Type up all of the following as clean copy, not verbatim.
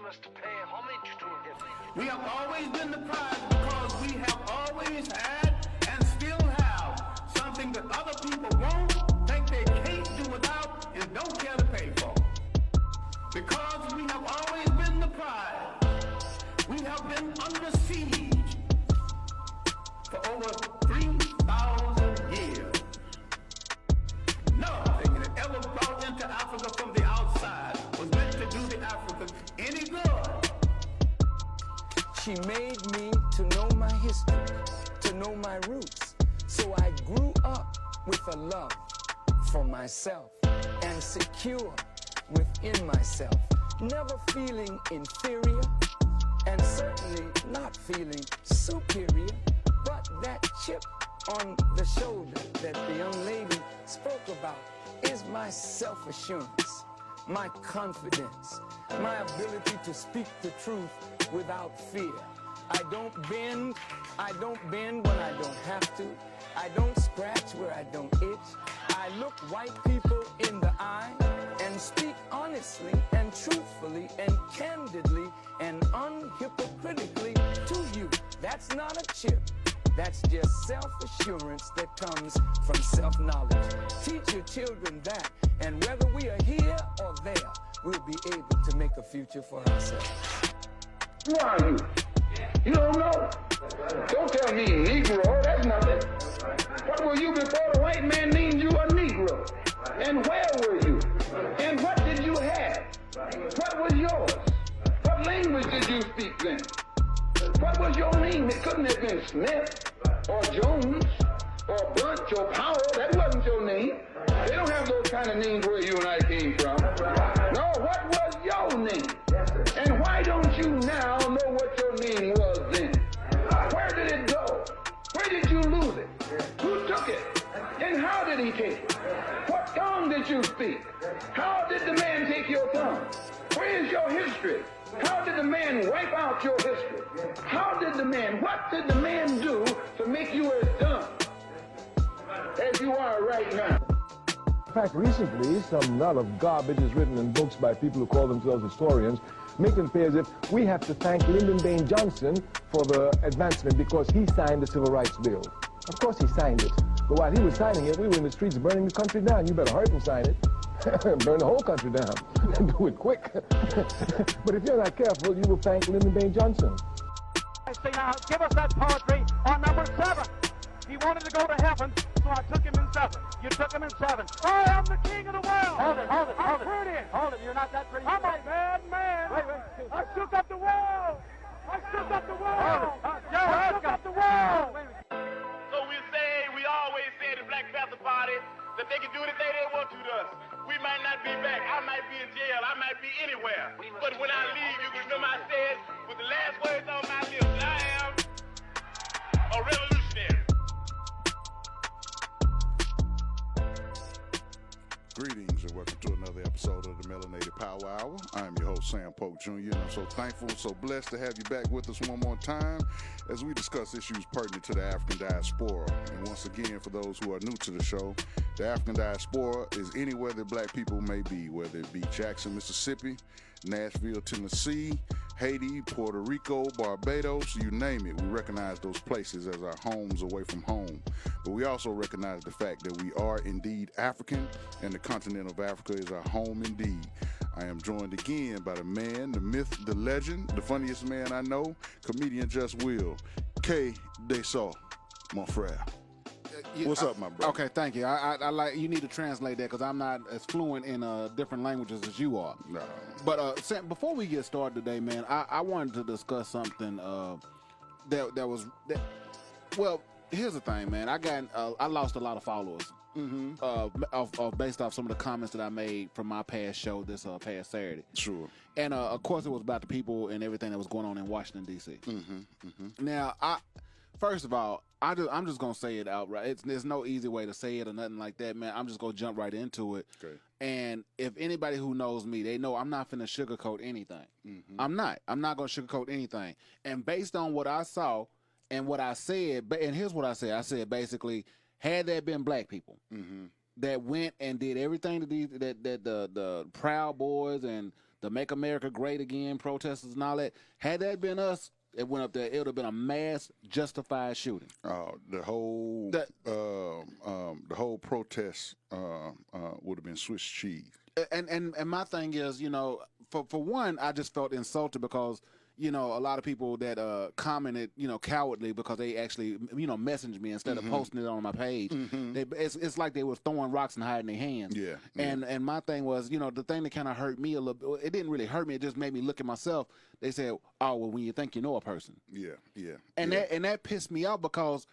us to pay homage to him. We have always been the prize because we have always had and still have something that other people won't, think they can't do without, and don't care to pay for. Because we have always been the prize, we have been under siege for over 3,000 years. Nothing that ever brought into Africa from the outside was meant to do the Africans any good. She made me to know my history, to know my roots. So I grew up with a love for myself and secure within myself, never feeling inferior and certainly not feeling superior, but that chip on the shoulder that the young lady spoke about is my self-assurance, my confidence, my ability to speak the truth without fear. I don't bend when I don't have to. I don't scratch where I don't itch. I look white people in the eye and speak honestly and truthfully and candidly and unhypocritically to you. That's not a chip. That's just self-assurance that comes from self-knowledge. Teach your children that, and whether we are here or there, we'll be able to make a future for ourselves. Who are you? You don't know? Don't tell me Negro, that's nothing. What were you before the white man named you a Negro? And where were you? And what did you have? What was yours? What language did you speak then? What was your name? It couldn't have been Smith or Jones or Bunch or Powell. That wasn't your name. They don't have those kind of names where you and I came from. No, what was your name? And why don't you now know what your name was then? Where did it go? Where did you lose it? Who took it? And how did he take it? What tongue did you speak? How did the man take your tongue? Where is your history? How did the man wipe out your history? What did the man do to make you as dumb as you are right now? In fact, recently, some lot of garbage is written in books by people who call themselves historians, making it appear as if we have to thank Lyndon Baines Johnson for the advancement because he signed the Civil Rights Bill. Of course he signed it, but while he was signing it, we were in the streets burning the country down. You better hurry and sign it. Burn the whole country down. Do it quick. But if you're not careful, you will thank Lyndon Baines Johnson. I say now, give us that poetry on number 7. He wanted to go to heaven, so I took him in 7. You took him in 7. I am the king of the world. Hold it. I'm pretty. Hold it, you're not that pretty. I'm a bad man. Wait. I shook up the world. I shook up the world. I shook up the world. So we always say the Black Panther Party that they can do anything they want to us. We might not be back. I might be in jail. I might be anywhere. But when I leave, you can remember I said with the last words on my lips, I am a revolutionary. Greetings and welcome to another episode of the Melanated Power Hour. I am your host, Sam Polk Jr., and I'm so thankful and so blessed to have you back with us one more time as we discuss issues pertinent to the African diaspora. And once again, for those who are new to the show, the African diaspora is anywhere that black people may be, whether it be Jackson, Mississippi, Nashville, Tennessee, Haiti, Puerto Rico, Barbados, you name it. We recognize those places as our homes away from home. But we also recognize the fact that we are indeed African, and the continent of Africa is our home indeed. I am joined again by the man, the myth, the legend, the funniest man I know, comedian Just Will, K. Desaw, mon frère. What's up, my brother? Okay, thank you. I like you need to translate that because I'm not as fluent in different languages as you are. No. But Sam, before we get started today, man, I wanted to discuss something well, here's the thing, man. I lost a lot of followers. Based off some of the comments that I made from my past show this past Saturday. Sure. And of course, it was about the people and everything that was going on in Washington D.C. Now, first of all, I'm just gonna say it outright. There's no easy way to say it or nothing like that, man. I'm just gonna jump right into it. Okay. And if anybody who knows me, they know I'm not finna sugarcoat anything. I'm not gonna sugarcoat anything. And based on what I saw and what I said, and here's what I said. I said basically, had there been black people that went and did everything that the Proud Boys and the Make America Great Again protesters and all that. Had that been us, it went up there, it would have been a mass justified shooting. The whole protest would have been Swiss cheese. And my thing is, you know, for one, I just felt insulted because, you know, a lot of people that commented, you know, cowardly because they actually, you know, messaged me instead of posting it on my page. It's like they were throwing rocks and hiding their hands. Yeah. And my thing was, you know, the thing that kind of hurt me a little bit, it didn't really hurt me. It just made me look at myself. They said, oh, well, when you think you know a person. Yeah. And that pissed me off because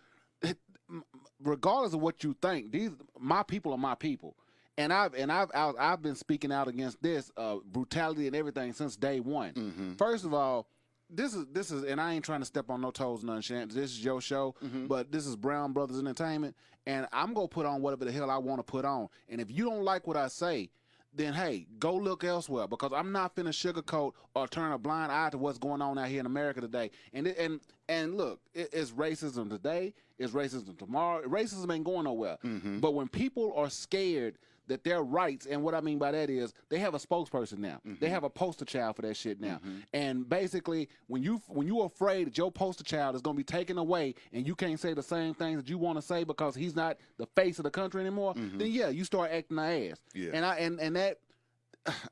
regardless of what you think, my people are my people. And I've been speaking out against this brutality and everything since day one. First of all, this is, and I ain't trying to step on no toes, none shit. This is your show, but this is Brown Brothers Entertainment, and I'm gonna put on whatever the hell I want to put on. And if you don't like what I say, then hey, go look elsewhere because I'm not finna sugarcoat or turn a blind eye to what's going on out here in America today. And look, it's racism today, it's racism tomorrow. Racism ain't going nowhere. But when people are scared that their rights, and what I mean by that is they have a spokesperson now. They have a poster child for that shit now. And basically, when you're afraid that your poster child is going to be taken away and you can't say the same things that you want to say because he's not the face of the country anymore, then yeah, you start acting the ass. Yeah. And that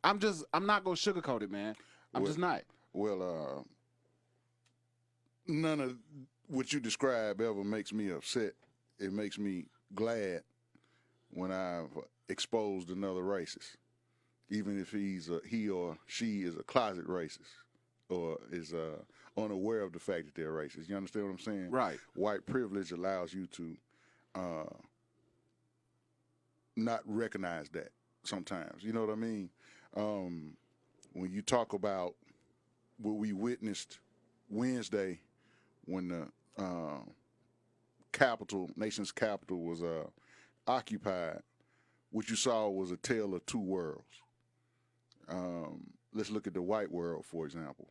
I'm not going to sugarcoat it, man. I'm just not. Well, none of what you describe ever makes me upset. It makes me glad when I've exposed another racist, even if he or she is a closet racist or is unaware of the fact that they're racist. You understand what I'm saying? Right. White privilege allows you to not recognize that sometimes. You know what I mean? When you talk about what we witnessed Wednesday when the nation's capital was occupied, what you saw was a tale of two worlds. Let's look at the white world, for example.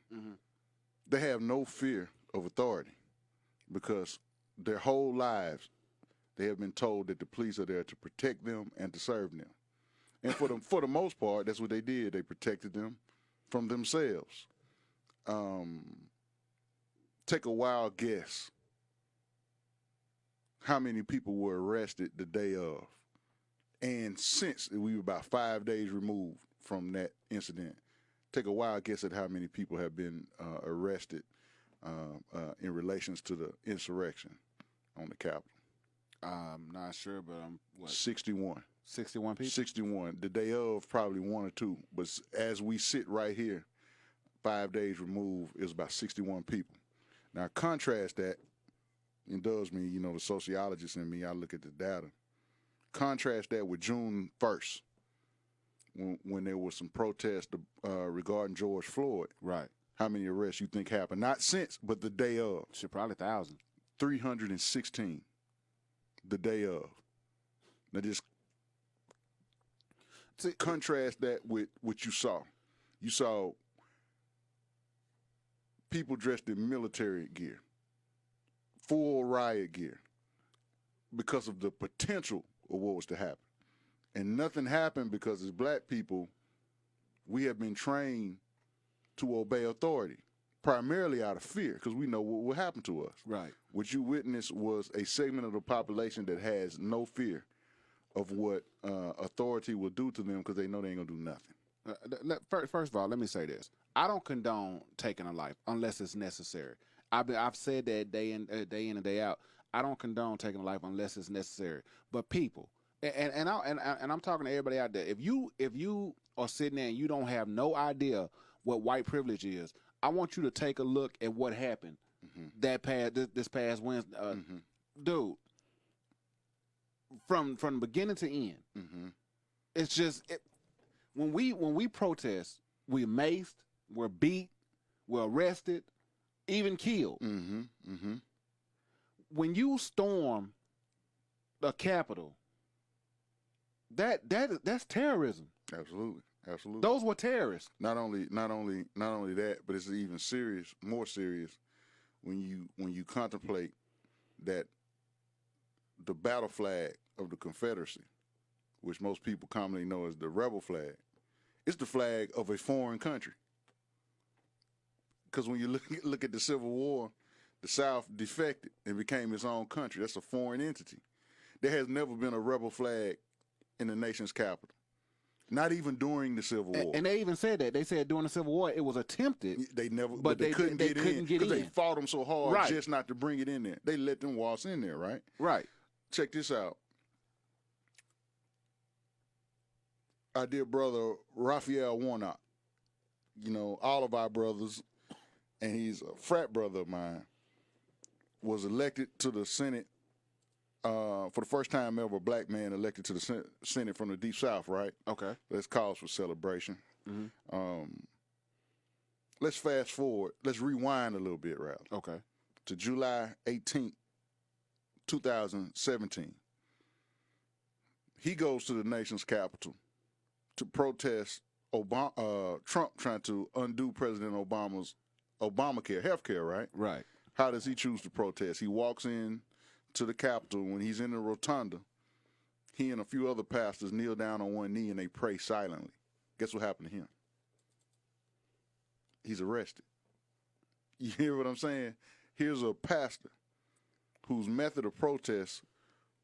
They have no fear of authority because their whole lives they have been told that the police are there to protect them and to serve them. And for the most part, that's what they did. They protected them from themselves. Take a wild guess. How many people were arrested the day of? And since we were about 5 days removed from that incident, take a wild guess at how many people have been arrested in relations to the insurrection on the Capitol. I'm not sure, but I'm what? 61. 61 people? 61. The day of, probably one or two. But as we sit right here, 5 days removed, it was about 61 people. Now, contrast that. It does me, you know, the sociologist in me, I look at the data. Contrast that with June 1st, when there was some protest regarding George Floyd. Right. How many arrests you think happened? Not since, but the day of. Shit, probably 1,000. 316 the day of. Now just contrast that with what you saw. You saw people dressed in military gear, full riot gear, because of the potential of what was to happen. And nothing happened because as black people, we have been trained to obey authority, primarily out of fear, because we know what will happen to us. Right. What you witnessed was a segment of the population that has no fear of what authority will do to them because they know they ain't going to do nothing. First of all, let me say this. I don't condone taking a life unless it's necessary. I've said that day in and day out. I don't condone taking a life unless it's necessary. But people, and I'm talking to everybody out there. If you are sitting there and you don't have no idea what white privilege is, I want you to take a look at what happened this past Wednesday, dude. From beginning to end, it's just when we protest, we're maced, we're beat, we're arrested, even killed. When you storm the Capitol, that's terrorism. Absolutely. Those were terrorists. Not only that, but it's even more serious when you contemplate that the battle flag of the Confederacy, which most people commonly know as the rebel flag, It's the flag of a foreign country. Because when you look at the Civil War, the South defected and became its own country. That's a foreign entity. There has never been a rebel flag in the nation's capital. Not even during the Civil War. And they even said that. They said during the Civil War it was attempted. They never, but they couldn't get in because they fought them so hard just not to bring it in there. They let them waltz in there, right? Right. Check this out. Our dear brother Raphael Warnock, you know, all of our brothers, and he's a frat brother of mine, was elected to the Senate for the first time ever. A black man elected to the Senate from the Deep South, right? Okay. That's cause for celebration. Let's fast forward. Let's rewind a little bit, rather. Okay. To July 18th, 2017. He goes to the nation's capital to protest Trump trying to undo President Obama's Obamacare, health care, right? Right. How does he choose to protest? He walks in to the Capitol. When he's in the rotunda, he and a few other pastors kneel down on one knee and they pray silently. Guess what happened to him? He's arrested. You hear what I'm saying? Here's a pastor whose method of protest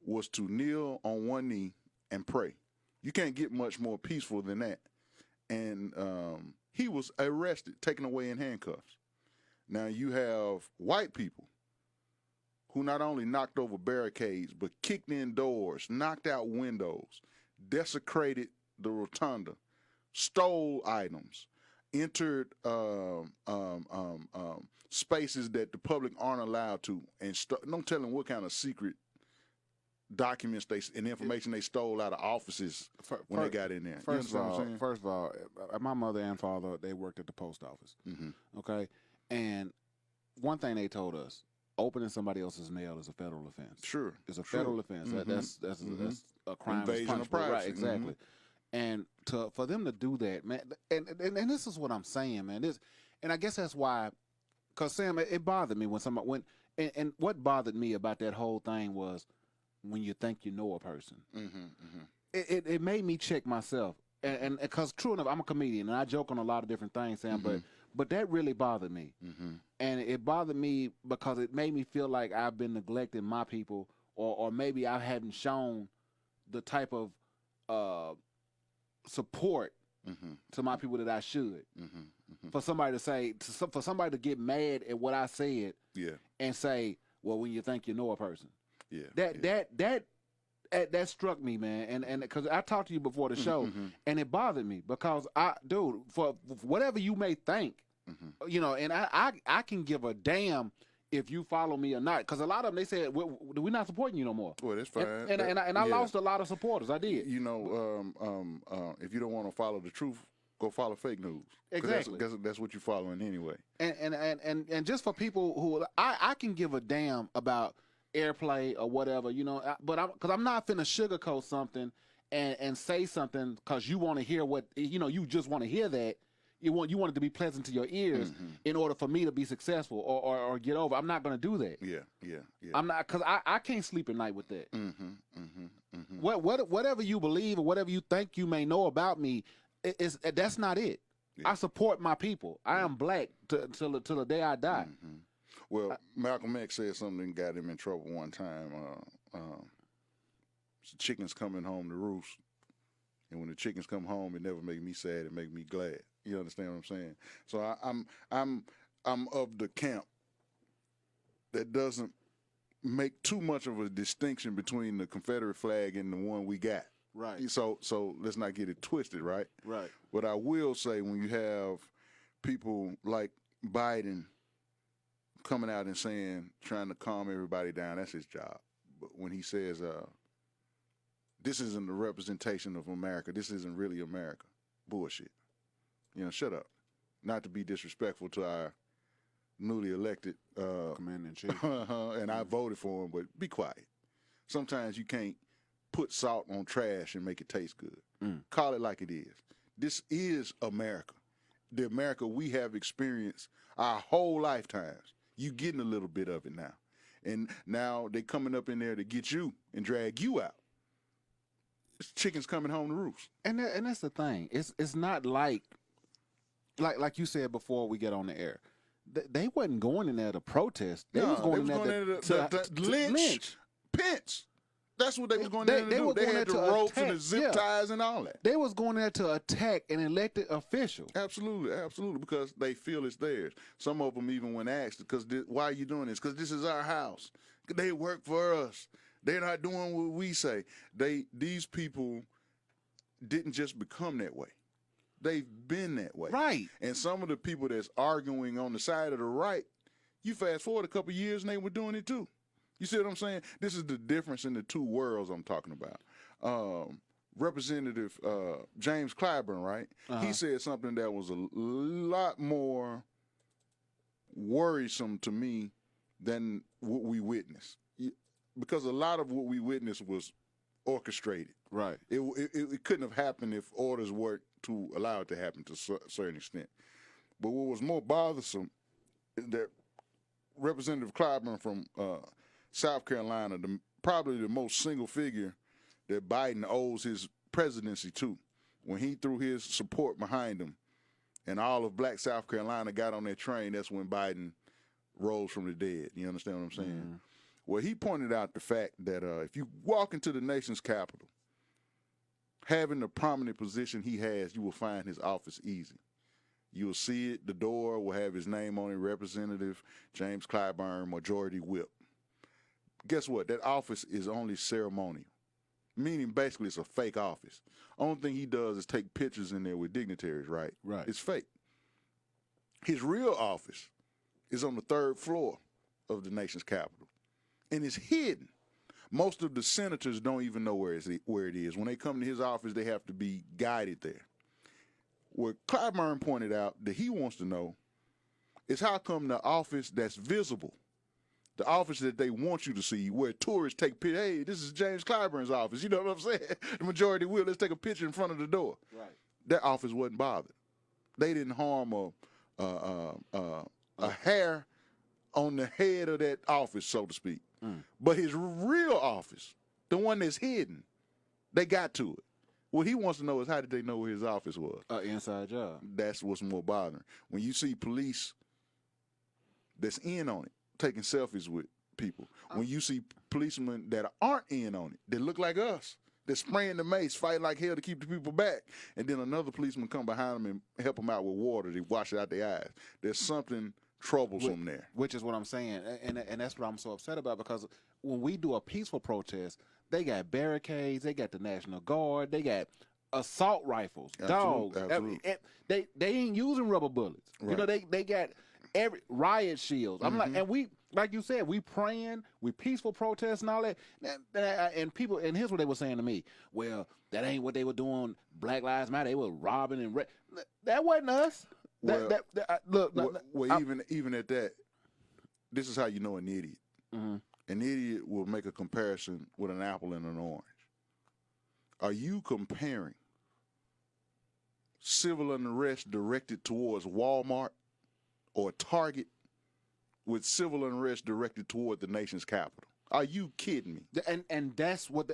was to kneel on one knee and pray. You can't get much more peaceful than that. And he was arrested, taken away in handcuffs. Now you have white people who not only knocked over barricades, but kicked in doors, knocked out windows, desecrated the rotunda, stole items, entered spaces that the public aren't allowed to, and don't tell them what kind of secret documents and information they stole out of offices when they got in there. First of all, my mother and father, they worked at the post office. Okay, and one thing they told us: opening somebody else's mail is a federal offense. Sure, it's a federal offense. That's a crime. Invasion of privacy. Right, exactly. And for them to do that, man, and this is what I'm saying, man. And I guess that's why, because Sam, it bothered me when and what bothered me about that whole thing was when you think you know a person. It made me check myself, and because true enough, I'm a comedian and I joke on a lot of different things, Sam, but that really bothered me, and it bothered me because it made me feel like I've been neglecting my people, or maybe I hadn't shown the type of support to my people that I should. For somebody to say, for somebody to get mad at what I said, and say, well, when you think you know a person. That struck me, man, and because I talked to you before the show, and it bothered me because for whatever you may think, you know, and I can give a damn if you follow me or not, because a lot of them, they said we're not supporting you no more. Well, that's fine. And I lost a lot of supporters. I did. You know, if you don't want to follow the truth, go follow fake news. Exactly. That's what you're following anyway. And just for people who I can give a damn about airplay or whatever, you know, but because I'm not finna sugarcoat something and say something because you want to hear what, you know, you just want to hear that. You want it to be pleasant to your ears in order for me to be successful or get over. I'm not going to do that. Yeah. I'm not, because I can't sleep at night with that. Whatever you believe or whatever you think you may know about me, that's not it. I support my people. I am black till the day I die. Well, Malcolm X said something that got him in trouble one time. Chickens coming home to roost. And when the chickens come home, it never make me sad. It make me glad. You understand what I'm saying? So I'm of the camp that doesn't make too much of a distinction between the Confederate flag and the one we got. Right. So let's not get it twisted, right? Right. But I will say, when you have people like Biden coming out and trying to calm everybody down, that's his job. But when he says, this isn't the representation of America, this isn't really America, bullshit. You know, shut up. Not to be disrespectful to our newly elected Commander-in-Chief. And I voted for him, but be quiet. Sometimes you can't put salt on trash and make it taste good. Call it like it is. This is America. The America we have experienced our whole lifetimes. You getting a little bit of it now. And now they coming up in there to get you and drag you out. It's chickens coming home to roost. And that's the thing. It's not like you said before we get on the air. They wasn't going in there to protest. They was going in there to lynch Pence. That's what they was going in there to do. They had the ropes and the zip ties and all that. They was going there to attack an elected official. Absolutely, absolutely, because they feel it's theirs. Some of them even when asked, why are you doing this? Because this is our house. They work for us. They're not doing what we say. These people didn't just become that way. They've been that way. Right. And some of the people that's arguing on the side of the right, you fast forward a couple of years and they were doing it too. You see what I'm saying? This is the difference in the two worlds I'm talking about. Representative James Clyburn, right? He said something that was a lot more worrisome to me than what we witnessed. Because a lot of what we witnessed was orchestrated. Right. It couldn't have happened if orders weren't to allow it to happen to a certain extent. But what was more bothersome is that Representative Clyburn from South Carolina, probably the most single figure that Biden owes his presidency to, when he threw his support behind him and all of black South Carolina got on that train, that's when Biden rose from the dead. You understand what I'm saying? Mm-hmm. Well, he pointed out the fact that if you walk into the nation's capital, having the prominent position he has, you will find his office easy. You will see it. The door will have his name on it, Representative James Clyburn, Majority Whip. Guess what? That office is only ceremonial, meaning basically it's a fake office. Only thing he does is take pictures in there with dignitaries, right? Right. It's fake. His real office is on the 3rd floor of the nation's capital, and it's hidden. Most of the senators don't even know where it is. When they come to his office, they have to be guided there. What Clyburn pointed out that he wants to know is how come the office that's visible, the office that they want you to see, where tourists take pictures, hey, this is James Clyburn's office, you know what I'm saying? The majority will, let's take a picture in front of the door. Right. That office wasn't bothered. They didn't harm a hair on the head of that office, so to speak. But his real office, the one that's hidden, they got to it. What he wants to know is how did they know where his office was? Inside job. That's what's more bothering. When you see police that's in on it, taking selfies with people. When you see policemen that aren't in on it, that look like us, they're spraying the mace, fight like hell to keep the people back, and then another policeman come behind them and help them out with water to wash it out their eyes. There's something troublesome there. Which is what I'm saying, and that's what I'm so upset about, because when we do a peaceful protest, they got barricades, they got the National Guard, they got assault rifles, dogs. Absolutely. They ain't using rubber bullets. Right. You know, they got every riot shields. I'm like, and we, like you said, we praying, we peaceful protests and all that. And people, and here's what they were saying to me. Well, that ain't what they were doing. Black Lives Matter. They were robbing and that wasn't us. Even at that, this is how you know an idiot. Mm-hmm. An idiot will make a comparison with an apple and an orange. Are you comparing civil unrest directed towards Walmart or Target with civil unrest directed toward the nation's capital? Are you kidding me? And that's what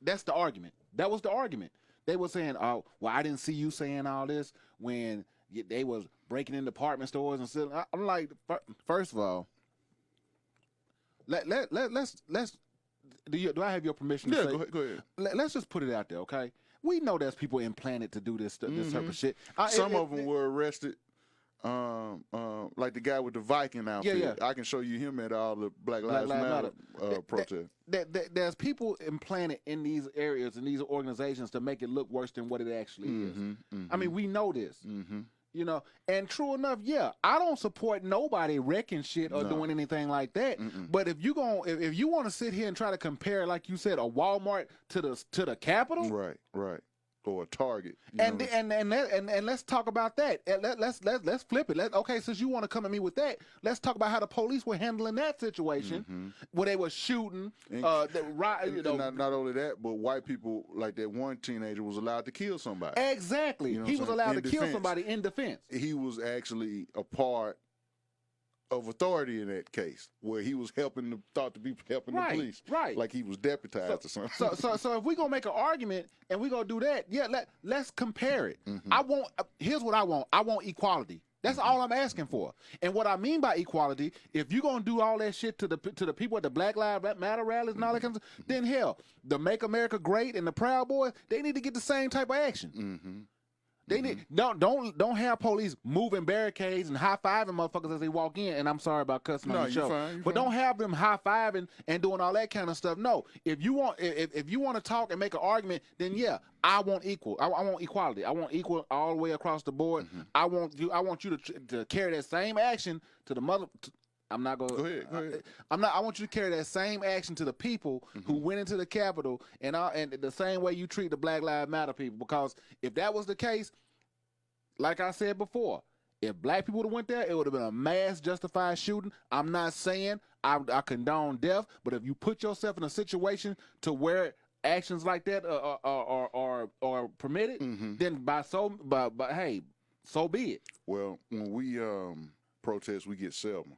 that's the argument. That was the argument. They were saying, "Oh, well, I didn't see you saying all this when they was breaking in department stores and stuff." I'm like, first of all, let's do I have your permission to say? Go ahead. Let's just put it out there, okay? We know there's people implanted to do this type of shit. Some of them were arrested. Like the guy with the Viking outfit. Yeah. I can show you him at all the Black Lives Matter protests. There's people implanted in these areas and these organizations to make it look worse than what it actually is. I mean, we know this. You know, and true enough, I don't support nobody wrecking shit or doing anything like that. But if you want to sit here and try to compare, like you said, a Walmart to the Capitol, right, or a Target, and let's talk about that. Let's flip it. Okay, since you want to come at me with that, let's talk about how the police were handling that situation where they were shooting. Not only that, but white people, like that one teenager, was allowed to kill somebody. Exactly, he was allowed to kill somebody in defense. He was actually a part of authority in that case, where he was thought to be helping the police, right? Like he was deputized or something. So if we gonna make an argument and we gonna do that, yeah, let's compare it. Here's what I want. I want equality. That's all I'm asking for. And what I mean by equality, if you're gonna do all that shit to the people at the Black Lives Matter rallies and all that kind of stuff, then hell, the Make America Great and the Proud Boys, they need to get the same type of action. They need don't have police moving barricades and high-fiving motherfuckers as they walk in. And I'm sorry about cussing on the show, but don't have them high-fiving and doing all that kind of stuff. No, if you want to talk and make an argument, then yeah, I want equal. I want equality. I want equal all the way across the board. I want you to carry that same action to the mother. I'm not going. Go ahead. I want you to carry that same action to the people who went into the Capitol, and the same way you treat the Black Lives Matter people. Because if that was the case, like I said before, if black people would have went there, it would have been a mass justified shooting. I'm not saying I condone death, but if you put yourself in a situation to where actions like that are permitted, then hey, so be it. Well, when we protest, we get Selma.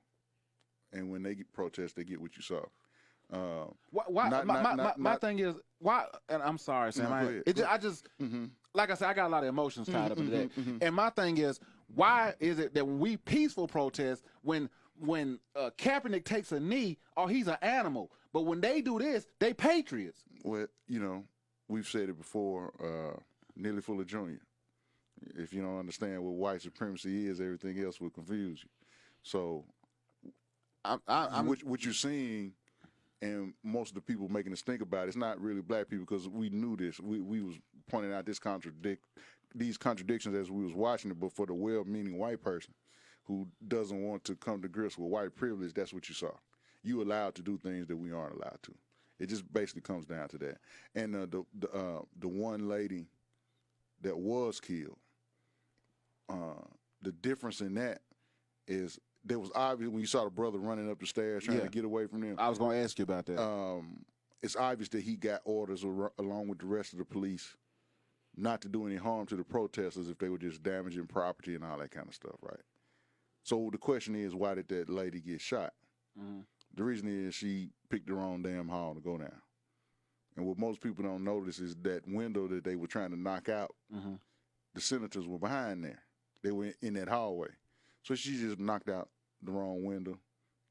And when they get protest, they get what you saw. My thing is, why? And I'm sorry, Sam. Like I said, I got a lot of emotions tied up in that. And my thing is, why is it that when we peaceful protest, when Kaepernick takes a knee, he's an animal, but when they do this, they patriots? Well, we've said it before. Nearly full of Junior. If you don't understand what white supremacy is, everything else will confuse you. So. What you're seeing, and most of the people making us think about it, it's not really black people, because we knew this. We was pointing out these contradictions as we was watching it, but for the well-meaning white person who doesn't want to come to grips with white privilege, that's what you saw. You allowed to do things that we aren't allowed to. It just basically comes down to that. And the one lady that was killed, the difference in that is, there was obvious when you saw the brother running up the stairs trying to get away from them. I was going to ask you about that. It's obvious that he got orders along with the rest of the police not to do any harm to the protesters if they were just damaging property and all that kind of stuff, right? So the question is, why did that lady get shot? The reason is she picked the wrong damn hall to go down. And what most people don't notice is that window that they were trying to knock out, the senators were behind there. They were in that hallway. So she just knocked out the wrong window,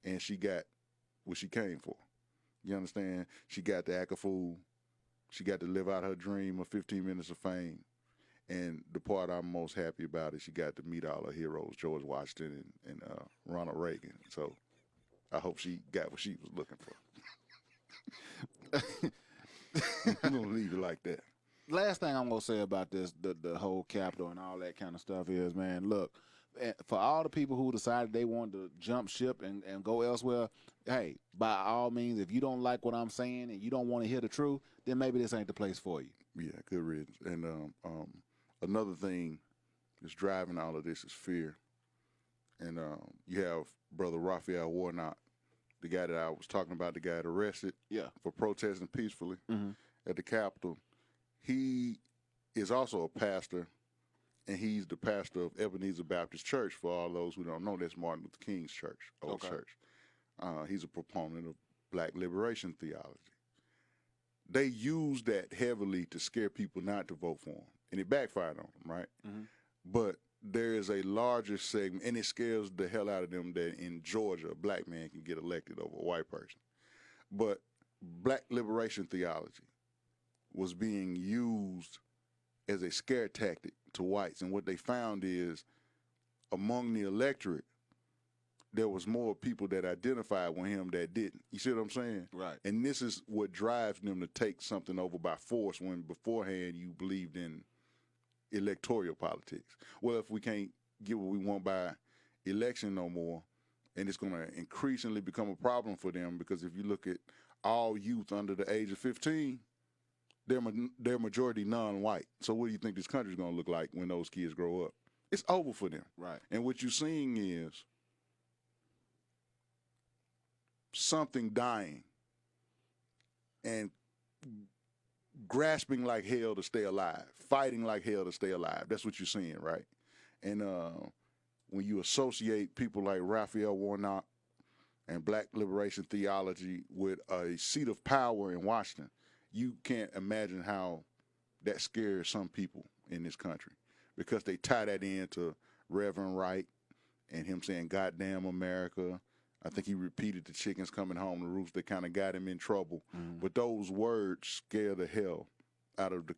and she got what she came for. You understand? She got to act a fool. She got to live out her dream of 15 minutes of fame. And the part I'm most happy about is she got to meet all her heroes, George Washington and Ronald Reagan. So I hope she got what she was looking for. I'm going to leave it like that. Last thing I'm going to say about this, the whole Capitol and all that kind of stuff is, man, look, for all the people who decided they wanted to jump ship and go elsewhere, hey, by all means, if you don't like what I'm saying and you don't want to hear the truth, then maybe this ain't the place for you. Yeah, good riddance. And another thing that's driving all of this is fear. And you have Brother Raphael Warnock, the guy that I was talking about, the guy that arrested for protesting peacefully at the Capitol. He is also a pastor, and he's the pastor of Ebenezer Baptist Church. For all those who don't know, that's Martin Luther King's church, old church. He's a proponent of black liberation theology. They use that heavily to scare people not to vote for him, and it backfired on them, right? But there is a larger segment, and it scares the hell out of them that in Georgia, a black man can get elected over a white person. But black liberation theology was being used as a scare tactic to whites. And what they found is, among the electorate, there was more people that identified with him that didn't. You see what I'm saying? Right. And this is what drives them to take something over by force when beforehand you believed in electoral politics. Well, if we can't get what we want by election no more, and it's going to increasingly become a problem for them, because if you look at all youth under the age of 15, they're majority non-white. So what do you think this country's going to look like when those kids grow up? It's over for them. Right. And what you're seeing is something dying and grasping like hell to stay alive, fighting like hell to stay alive. That's what you're seeing, right? And when you associate people like Raphael Warnock and black liberation theology with a seat of power in Washington, you can't imagine how that scares some people in this country, because they tie that into Reverend Wright and him saying, "Goddamn America." I think he repeated the chickens coming home to roost that kind of got him in trouble. But those words scare the hell out of the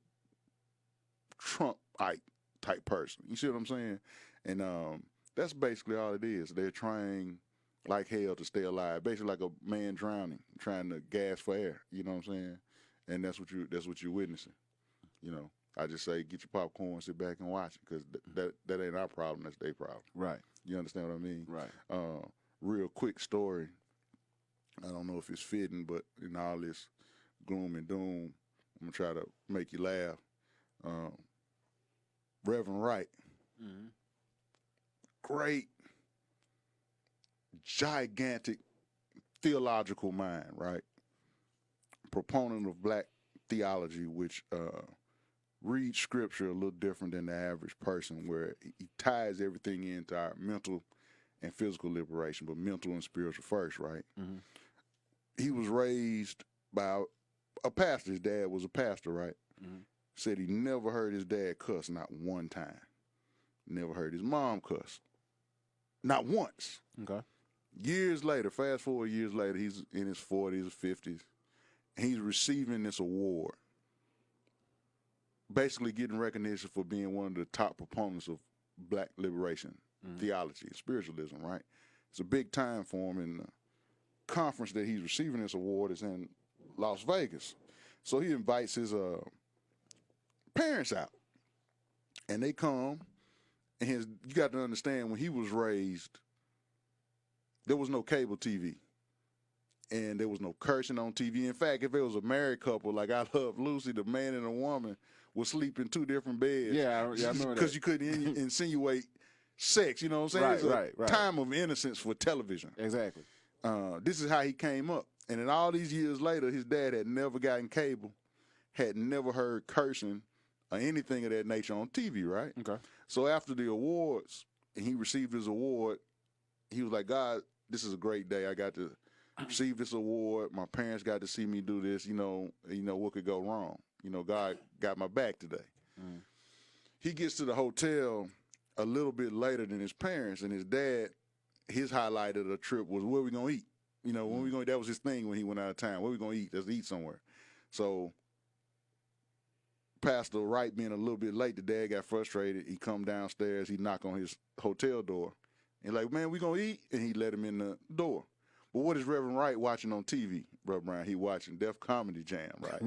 Trump-ite type person. You see what I'm saying? And that's basically all it is. They're trying like hell to stay alive, basically like a man drowning, trying to gas for air. You know what I'm saying? And that's what you're witnessing. You know, I just say get your popcorn, sit back and watch it, because that ain't our problem. That's their problem. Right. You understand what I mean? Right. Real quick story. I don't know if it's fitting, but in all this gloom and doom, I'm gonna try to make you laugh. Reverend Wright, great, gigantic theological mind, right? Proponent of black theology, which reads scripture a little different than the average person, where he ties everything into our mental and physical liberation, but mental and spiritual first, right? He was raised by a pastor. His dad was a pastor, right? Said he never heard his dad cuss, not one time. Never heard his mom cuss, not once. Okay. Years later, fast forward years later, he's in his 40s or 50s, and he's receiving this award, basically getting recognition for being one of the top proponents of black liberation theology and spiritualism, right? It's a big time for him, and the conference that he's receiving this award is in Las Vegas. So he invites his parents out, and they come, and you got to understand, when he was raised, there was no cable TV, and there was no cursing on TV. In fact, if it was a married couple, like I Love Lucy, the man and the woman would sleep in two different beds. Yeah, I remember that. Because you couldn't insinuate sex, you know what I'm saying? Right. Time of innocence for television. Exactly. This is how he came up. And then all these years later, his dad had never gotten cable, had never heard cursing or anything of that nature on TV, right? Okay. So after the awards, and he received his award, he was like, "God, this is a great day. I got to receive this award. My parents got to see me do this. You know what could go wrong? You know, God got my back today." He gets to the hotel a little bit later than his parents, and his dad, his highlight of the trip was, where we gonna eat? You know, when we gonna, that was his thing when he went out of town. Where we gonna eat? Let's eat somewhere. So Pastor Wright being a little bit late, the dad got frustrated. He come downstairs, he knock on his hotel door, and like, "Man, we gonna eat?" And he let him in the door. But what is Reverend Wright watching on TV, Brother Brown? He watching Def Comedy Jam, right?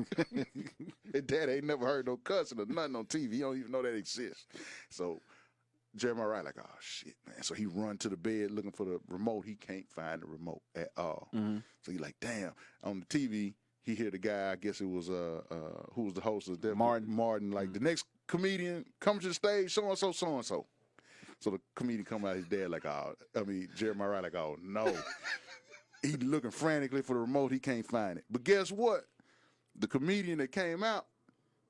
His dad ain't never heard no cussing or nothing on TV. He don't even know that exists. So Jeremiah Wright like, "Oh, shit, man." So he run to the bed looking for the remote. He can't find the remote at all. So he like, damn. On the TV, he hear the guy, I guess it was who was the host of Def Martin, like, "The next comedian comes to the stage, so-and-so, so-and-so." So the comedian come out, his dad like, Jeremiah Wright like, "Oh, no." He looking frantically for the remote. He can't find it. But guess what? The comedian that came out,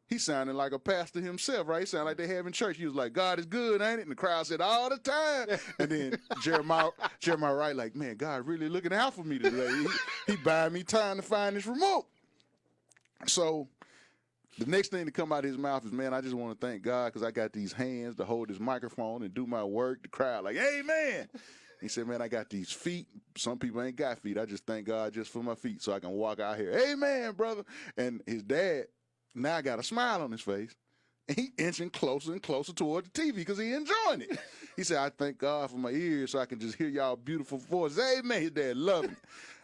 he sounded like a pastor himself, right? He sounded like they have in church. He was like, "God is good, ain't it?" And the crowd said, "All the time." And then Jeremiah Wright like, "Man, God really looking out for me today. He buying me time to find this remote." So the next thing to come out of his mouth is, "Man, I just want to thank God because I got these hands to hold this microphone and do my work." The crowd like, "Amen." He said, "Man, I got these feet. Some people ain't got feet. I just thank God just for my feet so I can walk out here. Amen, brother." And his dad now got a smile on his face, and he inching closer and closer toward the TV because he enjoying it. He said, "I thank God for my ears so I can just hear y'all beautiful voices. Amen." His dad loving it.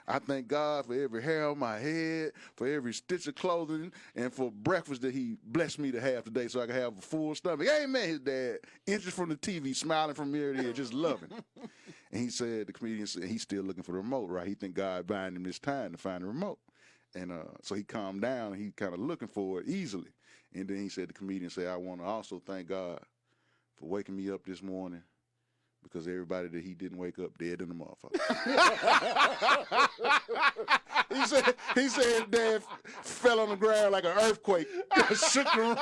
"I thank God for every hair on my head, for every stitch of clothing, and for breakfast that he blessed me to have today so I can have a full stomach." Amen. His dad inches from the TV, smiling from ear to ear, just loving it. And he said, the comedian said, he's still looking for the remote, right? He think God buying him this time to find the remote. And so he calmed down, and he kind of looking for it easily. And then he said, the comedian said, "I want to also thank God for waking me up this morning, Because everybody that he didn't wake up dead in the motherfucker. he said his dad fell on the ground like an earthquake. Shook the room.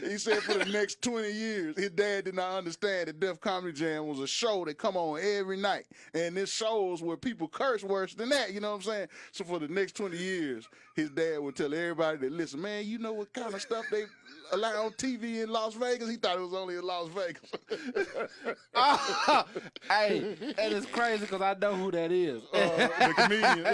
he said for the next 20 years, his dad did not understand that Def Comedy Jam was a show that come on every night. And this shows where people curse worse than that, you know what I'm saying? So for the next 20 years, his dad would tell everybody that, listen, man, you know what kind of stuff they allow on TV in Las Vegas? He thought it was only in Las Vegas. Hey, and it's crazy because I know who that is. The comedian.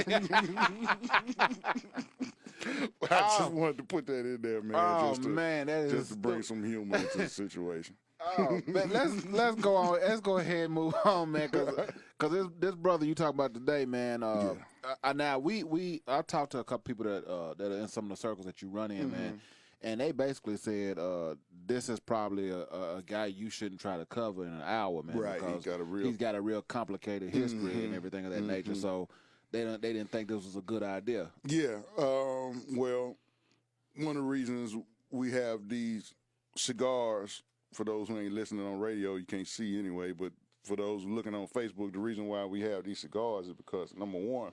I just wanted to put that in there, man. Just to bring some humor into the situation. Oh man, let's go on. Let's go ahead and move on, man. Because this brother you talk about today, man. Now I talked to a couple people that are in some of the circles that you run in, man. And they basically said, this is probably a guy you shouldn't try to cover in an hour, man. Right, because he's got a real complicated history and everything of that nature. So they didn't think this was a good idea. Yeah. Well, one of the reasons we have these cigars, for those who ain't listening on radio, you can't see anyway, but for those looking on Facebook, the reason why we have these cigars is because, number one,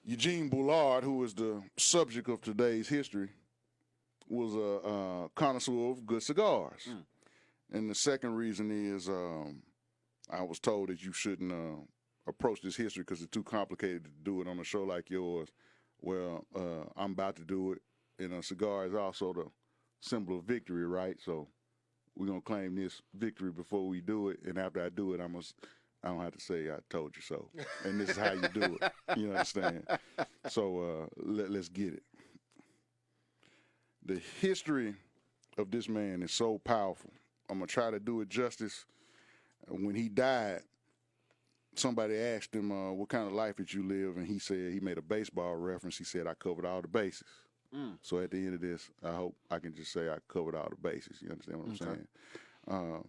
Eugene Bullard, who is the subject of today's history, was a connoisseur of good cigars. And the second reason is I was told that you shouldn't approach this history because it's too complicated to do it on a show like yours. Well, I'm about to do it, and a cigar is also the symbol of victory, right? So we're going to claim this victory before we do it, and after I do it, I don't have to say I told you so. And this is how you do it. You understand? So let's get it. The history of this man is so powerful. I'm going to try to do it justice. When he died, somebody asked him, what kind of life did you live? And he said, he made a baseball reference. He said, I covered all the bases. So at the end of this, I hope I can just say I covered all the bases. You understand what I'm saying?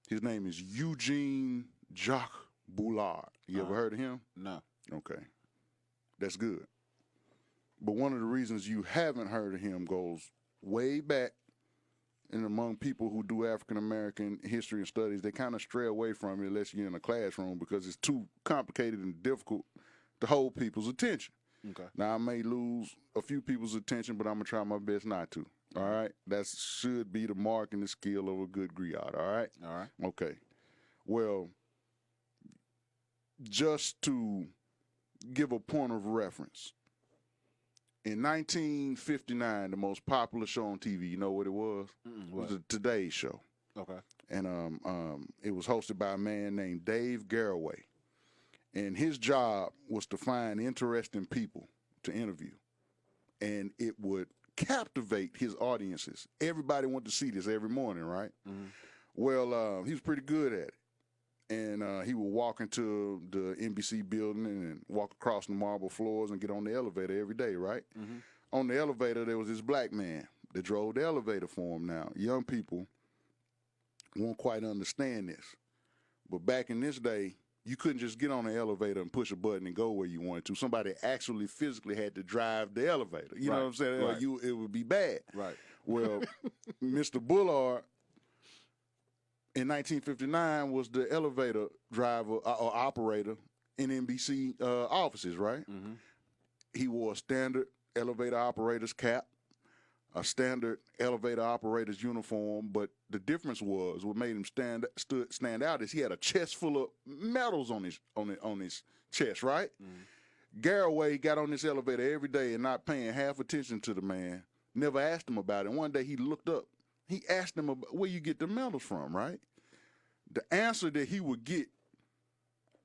His name is Eugene Jacques Bullard. You ever heard of him? No. Okay. That's good. But one of the reasons you haven't heard of him goes way back, and among people who do African-American history and studies, they kind of stray away from it unless you're in a classroom because it's too complicated and difficult to hold people's attention. Okay. Now, I may lose a few people's attention, but I'm going to try my best not to. All right? That should be the mark and the skill of a good griot. All right? All right. Okay. Well, just to give a point of reference, in 1959, the most popular show on TV, you know what it was? It was the Today Show. Okay. And it was hosted by a man named Dave Garroway. And his job was to find interesting people to interview. And it would captivate his audiences. Everybody wanted to see this every morning, right? Well, he was pretty good at it. And he would walk into the NBC building and walk across the marble floors and get on the elevator every day, right? On the elevator, there was this black man that drove the elevator for him now. Young people won't quite understand this. But back in this day, you couldn't just get on the elevator and push a button and go where you wanted to. Somebody actually physically had to drive the elevator. You know what I'm saying? Right. It would be bad. Right. Well, Mr. Bullard, in 1959, was the elevator driver or operator in NBC offices, right? He wore a standard elevator operator's cap, a standard elevator operator's uniform, but the difference was what made him stand out is he had a chest full of medals on his chest, right? Garroway got on this elevator every day and not paying half attention to the man, never asked him about it. And one day he looked up. He asked him about where you get the medals from, right? The answer that he would get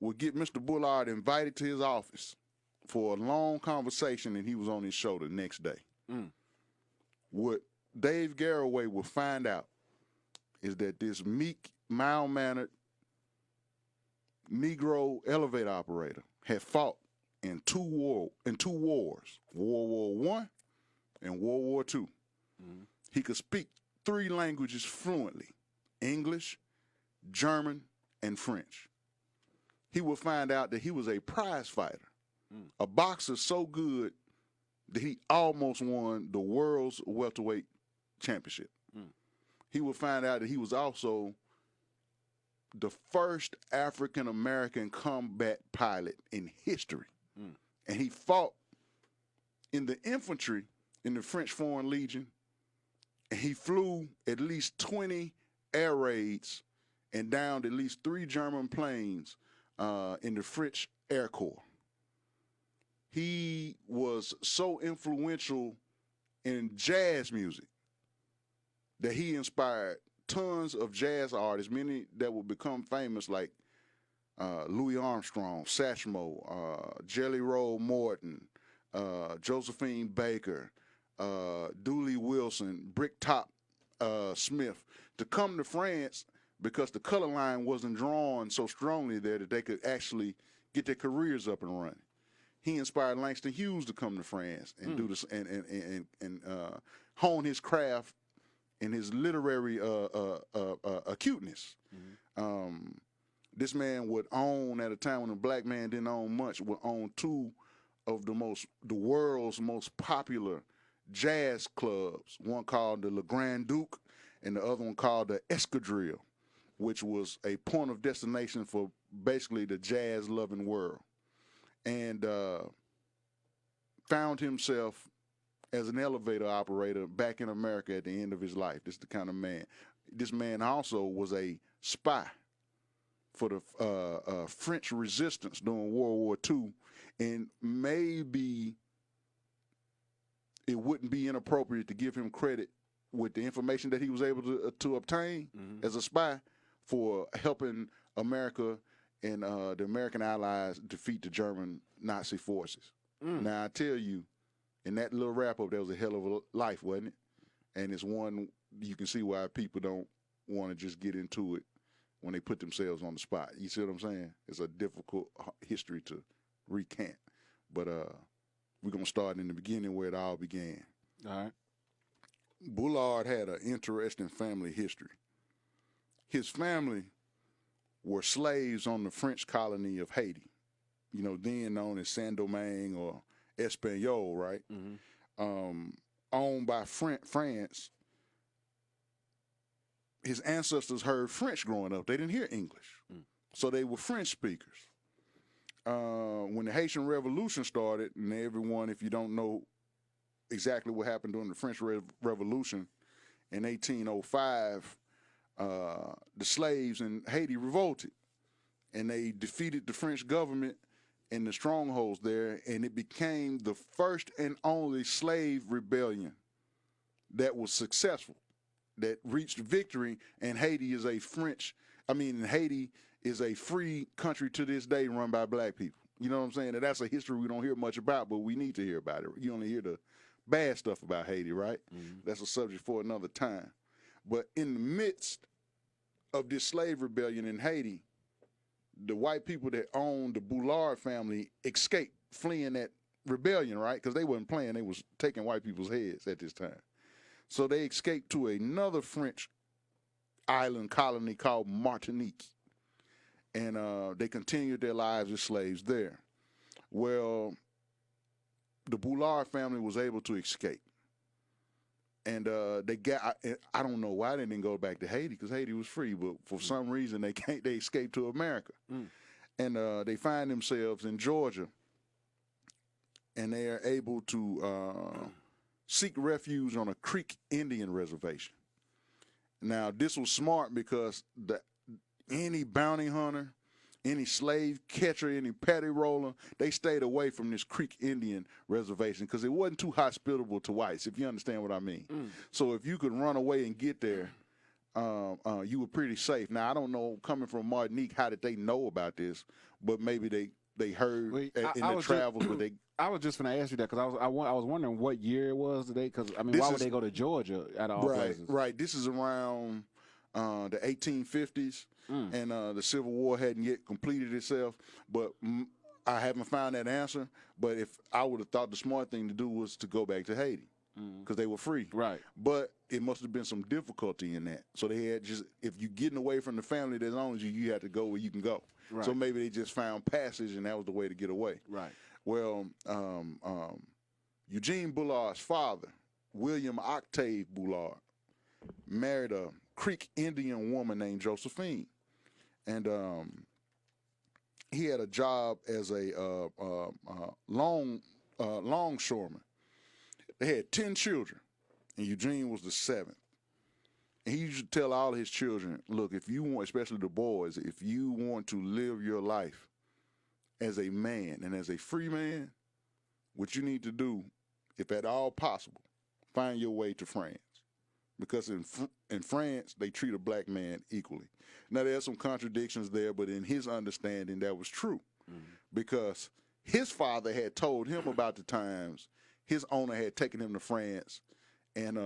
Mr. Bullard invited to his office for a long conversation, and he was on his show the next day. What Dave Garroway would find out is that this meek, mild-mannered Negro elevator operator had fought in two wars, World War I and World War II. He could speak 3 languages fluently, English, German, and French. He would find out that he was a prize fighter, a boxer so good that he almost won the world's welterweight championship. he would find out that he was also the first African-American combat pilot in history. And he fought in the infantry in the French Foreign Legion, and he flew at least 20 air raids and downed at least 3 German planes in the French Air Corps. He was so influential in jazz music that he inspired tons of jazz artists, many that would become famous, like Louis Armstrong, Satchmo, Jelly Roll Morton, Josephine Baker, Dooley Wilson, Bricktop Smith, to come to France because the color line wasn't drawn so strongly there that they could actually get their careers up and running. He inspired Langston Hughes to come to France and do this and hone his craft and his literary acuteness. This man would own, at a time when a black man didn't own much, would own 2 of the world's most popular jazz clubs. One called the Le Grand Duke, and the other one called the Escadrille, which was a point of destination for basically the jazz-loving world. And found himself as an elevator operator back in America at the end of his life. This is the kind of man. This man also was a spy for the French resistance during World War II, and maybe it wouldn't be inappropriate to give him credit with the information that he was able to obtain as a spy for helping America and the American allies defeat the German Nazi forces. Now, I tell you, in that little wrap-up, that was a hell of a life, wasn't it? And it's one you can see why people don't want to just get into it when they put themselves on the spot. You see what I'm saying? It's a difficult history to recant. But we're going to start in the beginning where it all began. All right. Bullard had an interesting family history. His family were slaves on the French colony of Haiti, then known as Saint-Domingue or Espanol, right? Owned by France. His ancestors heard French growing up. They didn't hear English. So they were French speakers. When the Haitian Revolution started, and everyone, if you don't know exactly what happened during the French Revolution in 1805, the slaves in Haiti revolted, and they defeated the French government in the strongholds there, and it became the first and only slave rebellion that was successful, that reached victory. And Haiti is Haiti is a free country to this day run by black people. You know what I'm saying? And that's a history we don't hear much about, but we need to hear about it. You only hear the bad stuff about Haiti, right? That's a subject for another time. But in the midst of this slave rebellion in Haiti, the white people that owned the Bullard family escaped, fleeing that rebellion, right? Because they wasn't playing. They was taking white people's heads at this time. So they escaped to another French island colony called Martinique. And they continued their lives as slaves there. Well, the Bullard family was able to escape. And I don't know why they didn't go back to Haiti, because Haiti was free, but for some reason they escaped to America. And they find themselves in Georgia, and they are able to seek refuge on a Creek Indian reservation. Now, this was smart because any bounty hunter, any slave catcher, any petty roller, they stayed away from this Creek Indian reservation because it wasn't too hospitable to whites, if you understand what I mean. So if you could run away and get there, you were pretty safe. Now, I don't know, coming from Martinique, how did they know about this? But maybe they heard in their travels. I was just going to ask you that because I was wondering what year it was today. Because, why would they go to Georgia at all places? Right. This is around the 1850s. And the Civil War hadn't yet completed itself, but I haven't found that answer. But if I would have thought the smart thing to do was to go back to Haiti because they were free. Right. But it must have been some difficulty in that. So they had if you're getting away from the family that owns you, you have to go where you can go. Right. So maybe they just found passage, and that was the way to get away. Right. Well, Eugene Bullard's father, William Octave Bullard, married a Creek Indian woman named Josephine. And he had a job as a longshoreman. They had 10 children, and Eugene was the 7th. And he used to tell all his children, look, if you want, especially the boys, if you want to live your life as a man and as a free man, what you need to do, if at all possible, find your way to France. Because in France, they treat a black man equally. Now, there are some contradictions there, but in his understanding, that was true. Because his father had told him about the times his owner had taken him to France, and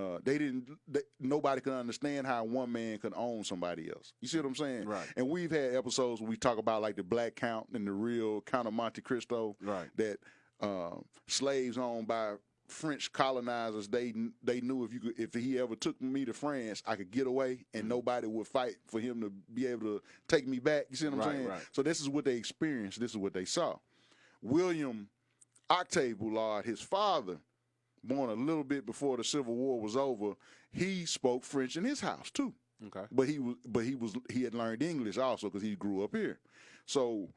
nobody could understand how one man could own somebody else. You see what I'm saying? Right. And we've had episodes where we talk about like the Black Count and the real Count of Monte Cristo. Right. That slaves owned by French colonizers, they knew if he ever took me to France, I could get away and nobody would fight for him to be able to take me back. You see what I'm saying? Right. So this is what they experienced. This is what they saw. William Octave Bullard, his father, born a little bit before the Civil War was over, he spoke French in his house too. Okay. But he had learned English also because he grew up here. So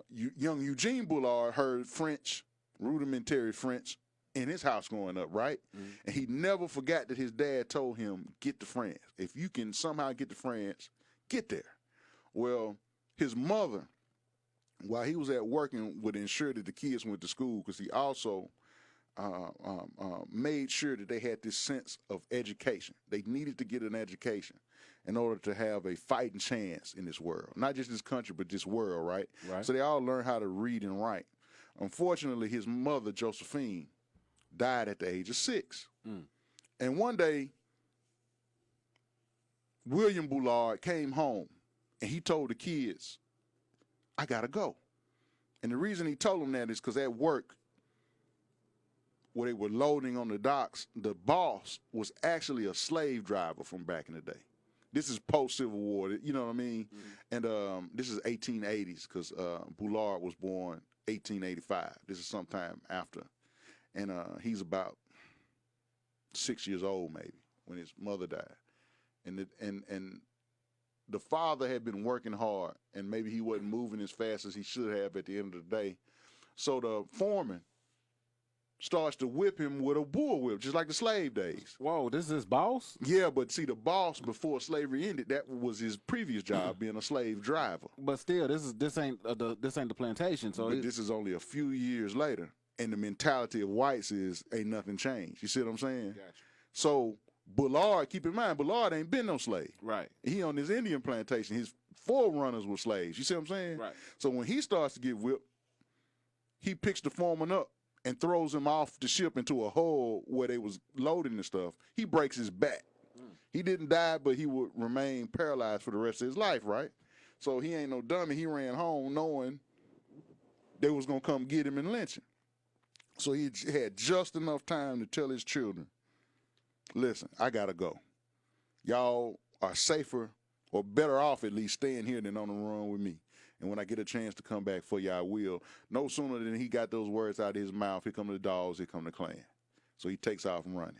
young Eugene Bullard heard French, rudimentary French, in his house growing up, right? And he never forgot that his dad told him, get to France. If you can somehow get to France, get there. Well, his mother, while he was at working, would ensure that the kids went to school because he also made sure that they had this sense of education. They needed to get an education in order to have a fighting chance in this world. Not just this country, but this world, right? So they all learned how to read and write. Unfortunately, his mother, Josephine, died at the age of 6. And one day, William Bullard came home and he told the kids, I gotta go. And the reason he told them that is because at work, where they were loading on the docks, the boss was actually a slave driver from back in the day. This is post-Civil War, you know what I mean? And this is 1880s because Bullard was born 1885. This is sometime after. And he's about 6 years old maybe when his mother died. And the father had been working hard and maybe he wasn't moving as fast as he should have at the end of the day. So the foreman starts to whip him with a bullwhip, just like the slave days. Whoa, this is his boss? Yeah, but see, the boss before slavery ended, that was his previous job, being a slave driver. But still, this ain't the plantation. So but this is only a few years later, and the mentality of whites is ain't nothing changed. You see what I'm saying? Gotcha. So Bullard, keep in mind, Bullard ain't been no slave. Right. He on this Indian plantation. His forerunners were slaves. You see what I'm saying? Right. So when he starts to get whipped, he picks the foreman up and throws him off the ship into a hole where they was loading the stuff. He breaks his back. He didn't die, but he would remain paralyzed for the rest of his life, right? So he ain't no dummy. He ran home knowing they was going to come get him and lynch him. So he had just enough time to tell his children, listen, I got to go. Y'all are safer or better off at least staying here than on the run with me. And when I get a chance to come back for you, I will. No sooner than he got those words out of his mouth, here come the dogs, here come the clan. So he takes off and running.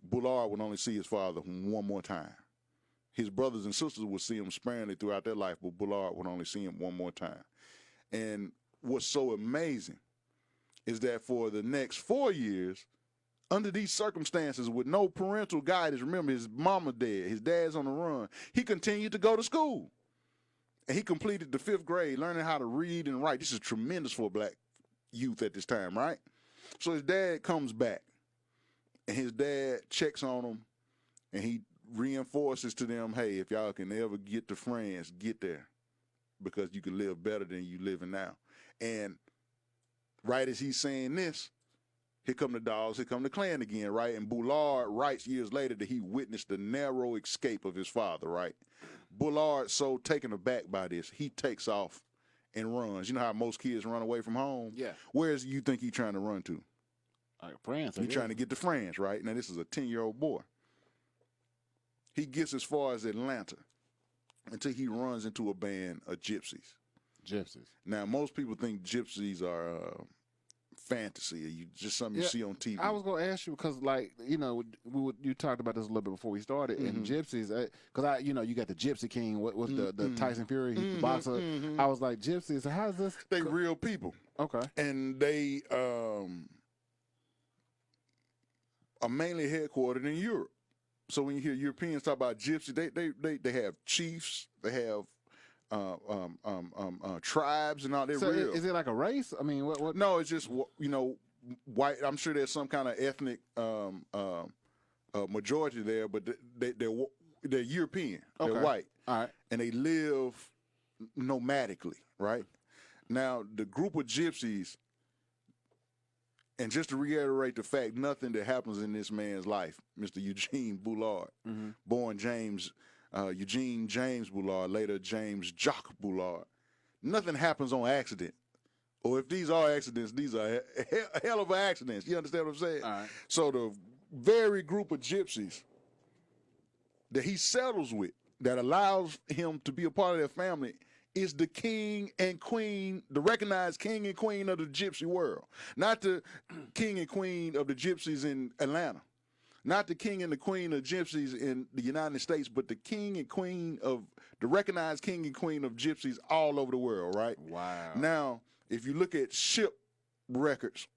Bullard would only see his father one more time. His brothers and sisters would see him sparingly throughout their life, but Bullard would only see him one more time. And what's so amazing is that for the next 4 years, under these circumstances with no parental guidance, remember his mama dead, his dad's on the run, he continued to go to school. And he completed the 5th grade, learning how to read and write. This is tremendous for a black youth at this time, right? So his dad comes back, and his dad checks on him, and he reinforces to them, hey, if y'all can ever get to France, get there, because you can live better than you living now. And right as he's saying this, here come the dogs, here come the clan again, right? And Bullard writes years later that he witnessed the narrow escape of his father, right? Bullard, so taken aback by this, he takes off and runs. You know how most kids run away from home? Yeah. Where is you think he's trying to run to? France. He's trying to get to France, right? Now, this is a 10-year-old boy. He gets as far as Atlanta until he runs into a band of gypsies. Gypsies. Now, most people think gypsies are fantasy, or you just something you see on TV? I was gonna ask you because, like, you know, you talked about this a little bit before we started, and gypsies, because you got the Gypsy King, what's the Tyson Fury, the boxer. I was like, gypsies, how is this? They real people. Okay. And they are mainly headquartered in Europe. So when you hear Europeans talk about gypsy, they have chiefs, they have tribes and all. They're so real. Is it like a race? I mean, what? No, it's just, you know, white. I'm sure there's some kind of ethnic majority there, but they're European. Okay. They're white. All right. And they live nomadically, right? Now, the group of gypsies, and just to reiterate the fact, nothing that happens in this man's life, Mr. Eugene Bullard, born Eugene James Bullard, later James Jacques Bullard, nothing happens on accident. Or if these are accidents, these are a hell of accidents. You understand what I'm saying? All right. So the very group of gypsies that he settles with, that allows him to be a part of their family, is the king and queen, the recognized king and queen of the gypsy world. Not the king and queen of the gypsies in Atlanta. Not the king and the queen of gypsies in the United States, but the king and queen of, the recognized king and queen of gypsies all over the world, right? Wow. Now, if you look at ship records,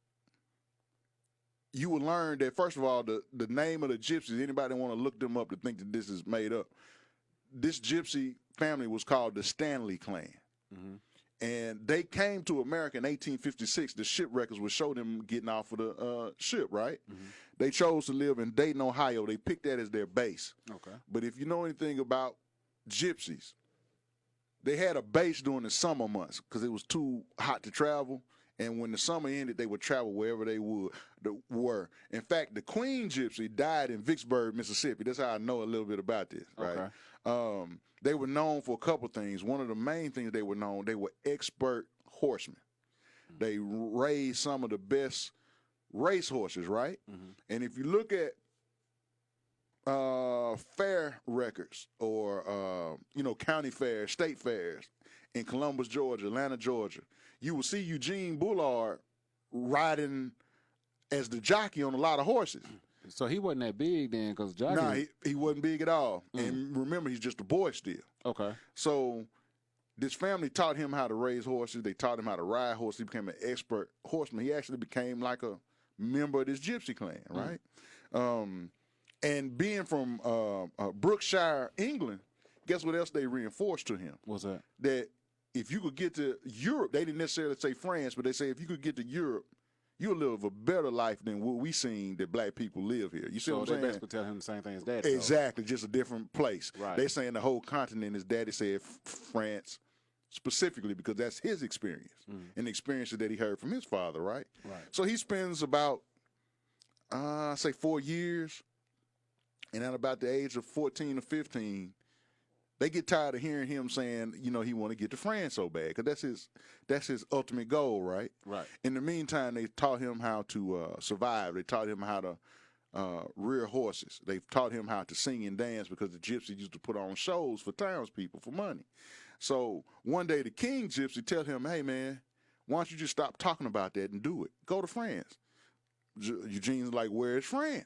you will learn that, first of all, the name of the gypsies, anybody want to look them up to think that this is made up, this gypsy family was called the Stanley clan. And they came to America in 1856. The ship records would show them getting off of the ship, right? They chose to live in Dayton, Ohio. They picked that as their base. Okay. But if you know anything about gypsies, they had a base during the summer months because it was too hot to travel. And when the summer ended, they would travel wherever they were. In fact, the Queen Gypsy died in Vicksburg, Mississippi. That's how I know a little bit about this, right? Okay. They were known for a couple things. One of the main things they were known, they were expert horsemen. They raised some of the best race horses, right? And if you look at fair records or, county fairs, state fairs in Columbus, Georgia, Atlanta, Georgia, you will see Eugene Bullard riding as the jockey on a lot of horses. So he wasn't that big then, because jockey. No, he wasn't big at all. And remember, he's just a boy still. Okay. So this family taught him how to raise horses. They taught him how to ride horses. He became an expert horseman. He actually became like a member of this gypsy clan, right? And being from Brookshire, England, guess what else they reinforced to him? What's that? That if you could get to Europe, they didn't necessarily say France, but they say if you could get to Europe, you'll live a better life than what we seen that black people live here. You see what I'm saying? So they basically tell him the same thing as Daddy. Exactly, just a different place. Right. They're saying the whole continent, as Daddy said, France specifically, because that's his experience and the experiences that he heard from his father, right? Right. So he spends about, say 4 years, and at about the age of 14 or 15, they get tired of hearing him saying, he want to get to France so bad, because that's his ultimate goal, right? Right. In the meantime, they taught him how to survive. They taught him how to rear horses. They've taught him how to sing and dance, because the gypsies used to put on shows for townspeople for money. So one day the king gypsy tell him, hey, man, why don't you just stop talking about that and do it? Go to France. Eugene's like, where is France?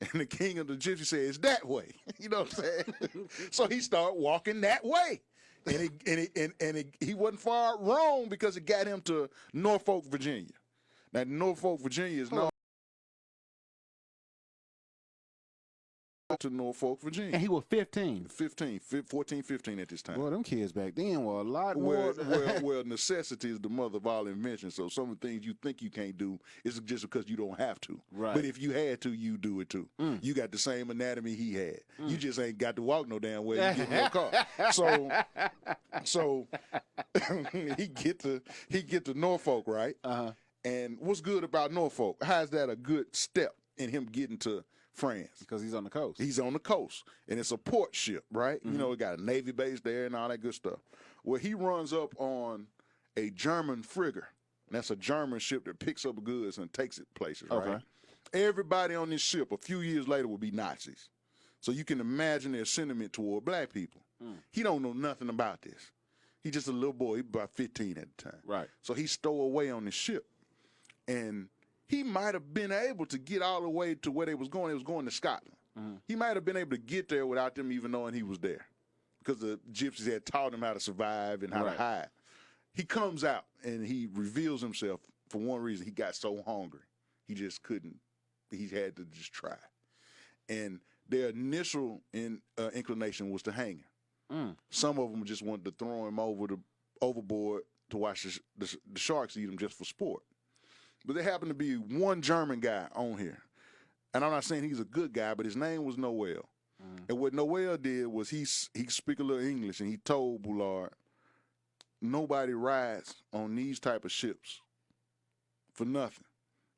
And the king of the gypsy said, it's that way. You know what I'm saying? So he started walking that way. And he wasn't far wrong, because it got him to Norfolk, Virginia. Now, Norfolk, Virginia is known to Norfolk, Virginia. And he was 15. 14, 15 at this time. Well, them kids back then were a lot more. Well, necessity is the mother of all invention. So some of the things you think you can't do is just because you don't have to. Right. But if you had to, you do it too. You got the same anatomy he had. You just ain't got to walk no damn way to get in your car. So he get to Norfolk, right? And what's good about Norfolk? How is that a good step in him getting to France? Because he's on the coast. He's on the coast, and it's a port ship, right? It got a Navy base there and all that good stuff. Well, he runs up on a German frigate. That's a German ship that picks up goods and takes it places, right? Okay. Everybody on this ship a few years later will be Nazis. So you can imagine their sentiment toward black people. He don't know nothing about this. He's just a little boy. He's about 15 at the time. Right. So he's stowed away on this ship. And he might have been able to get all the way to where they was going. They was going to Scotland. He might have been able to get there without them even knowing he was there, because the gypsies had taught him how to survive and how to hide. He comes out and he reveals himself for one reason. He got so hungry. He just couldn't. He had to just try. And their initial inclination was to hang him. Some of them just wanted to throw him overboard to watch the sharks eat him just for sport. But there happened to be one German guy on here. And I'm not saying he's a good guy, but his name was Noel. And what Noel did was he speak a little English, and he told Bullard, nobody rides on these type of ships for nothing.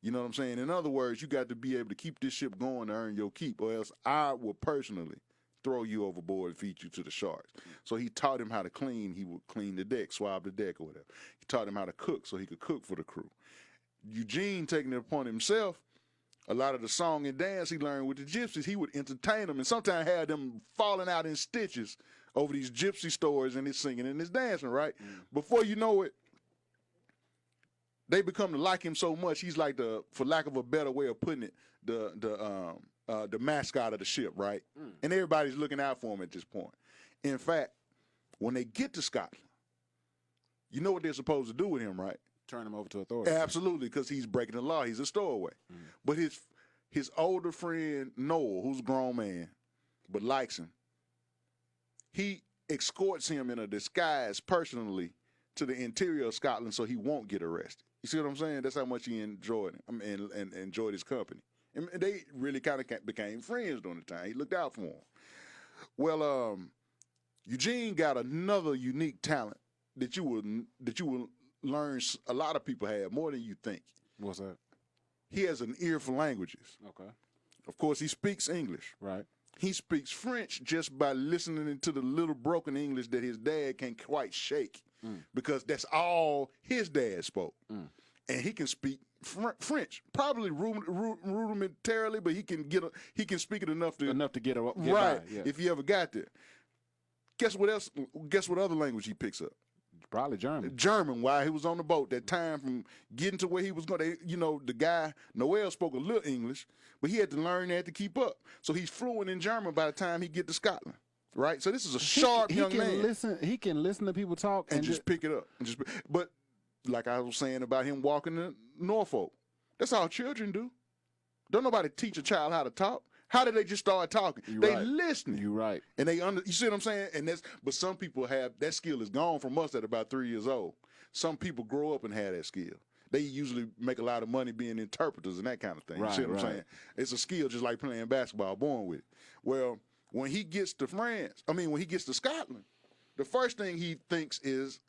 You know what I'm saying? In other words, you got to be able to keep this ship going to earn your keep, or else I will personally throw you overboard and feed you to the sharks. So he taught him how to clean. He would clean the deck, swab the deck or whatever. He taught him how to cook so he could cook for the crew. Eugene, taking it upon himself, a lot of the song and dance he learned with the gypsies, he would entertain them and sometimes have them falling out in stitches over these gypsy stories and his singing and his dancing, right? Before you know it, they become to like him so much, he's like for lack of a better way of putting it, the mascot of the ship, right? And everybody's looking out for him at this point. In fact, when they get to Scotland, you know what they're supposed to do with him, right? Turn him over to authorities. Absolutely, because he's breaking the law. He's a stowaway. But his older friend, Noel, who's a grown man, but likes him, he escorts him in a disguise personally to the interior of Scotland so he won't get arrested. You see what I'm saying? That's how much he enjoyed him and enjoyed his company. And they really kind of became friends during the time. He looked out for him. Well, Eugene got another unique talent that you will learn a lot of people have, more than you think. What's that? He has an ear for languages. Okay. Of course, he speaks English. Right. He speaks French just by listening to the little broken English that his dad can't quite shake, because that's all his dad spoke. And he can speak French, probably rudimentarily, but he can speak it enough to get right. By, yeah. If he ever got there. Guess what else? Guess what other language he picks up? Probably German. German, while he was on the boat. That time from getting to where he was going, the guy, Noel, spoke a little English, but he had to learn that to keep up. So he's fluent in German by the time he get to Scotland, right? So this is a sharp young man. He can listen to people talk and just pick it up. But like I was saying about him walking to Norfolk, that's all children do. Don't nobody teach a child how to talk. How did they just start talking? They listening. You're right. And you see what I'm saying? But some people have, that skill is gone from us at about 3 years old. Some people grow up and have that skill. They usually make a lot of money being interpreters and that kind of thing. Right, you see what I'm saying? It's a skill just like playing basketball, born with it. Well, when he gets to when he gets to Scotland, the first thing he thinks is,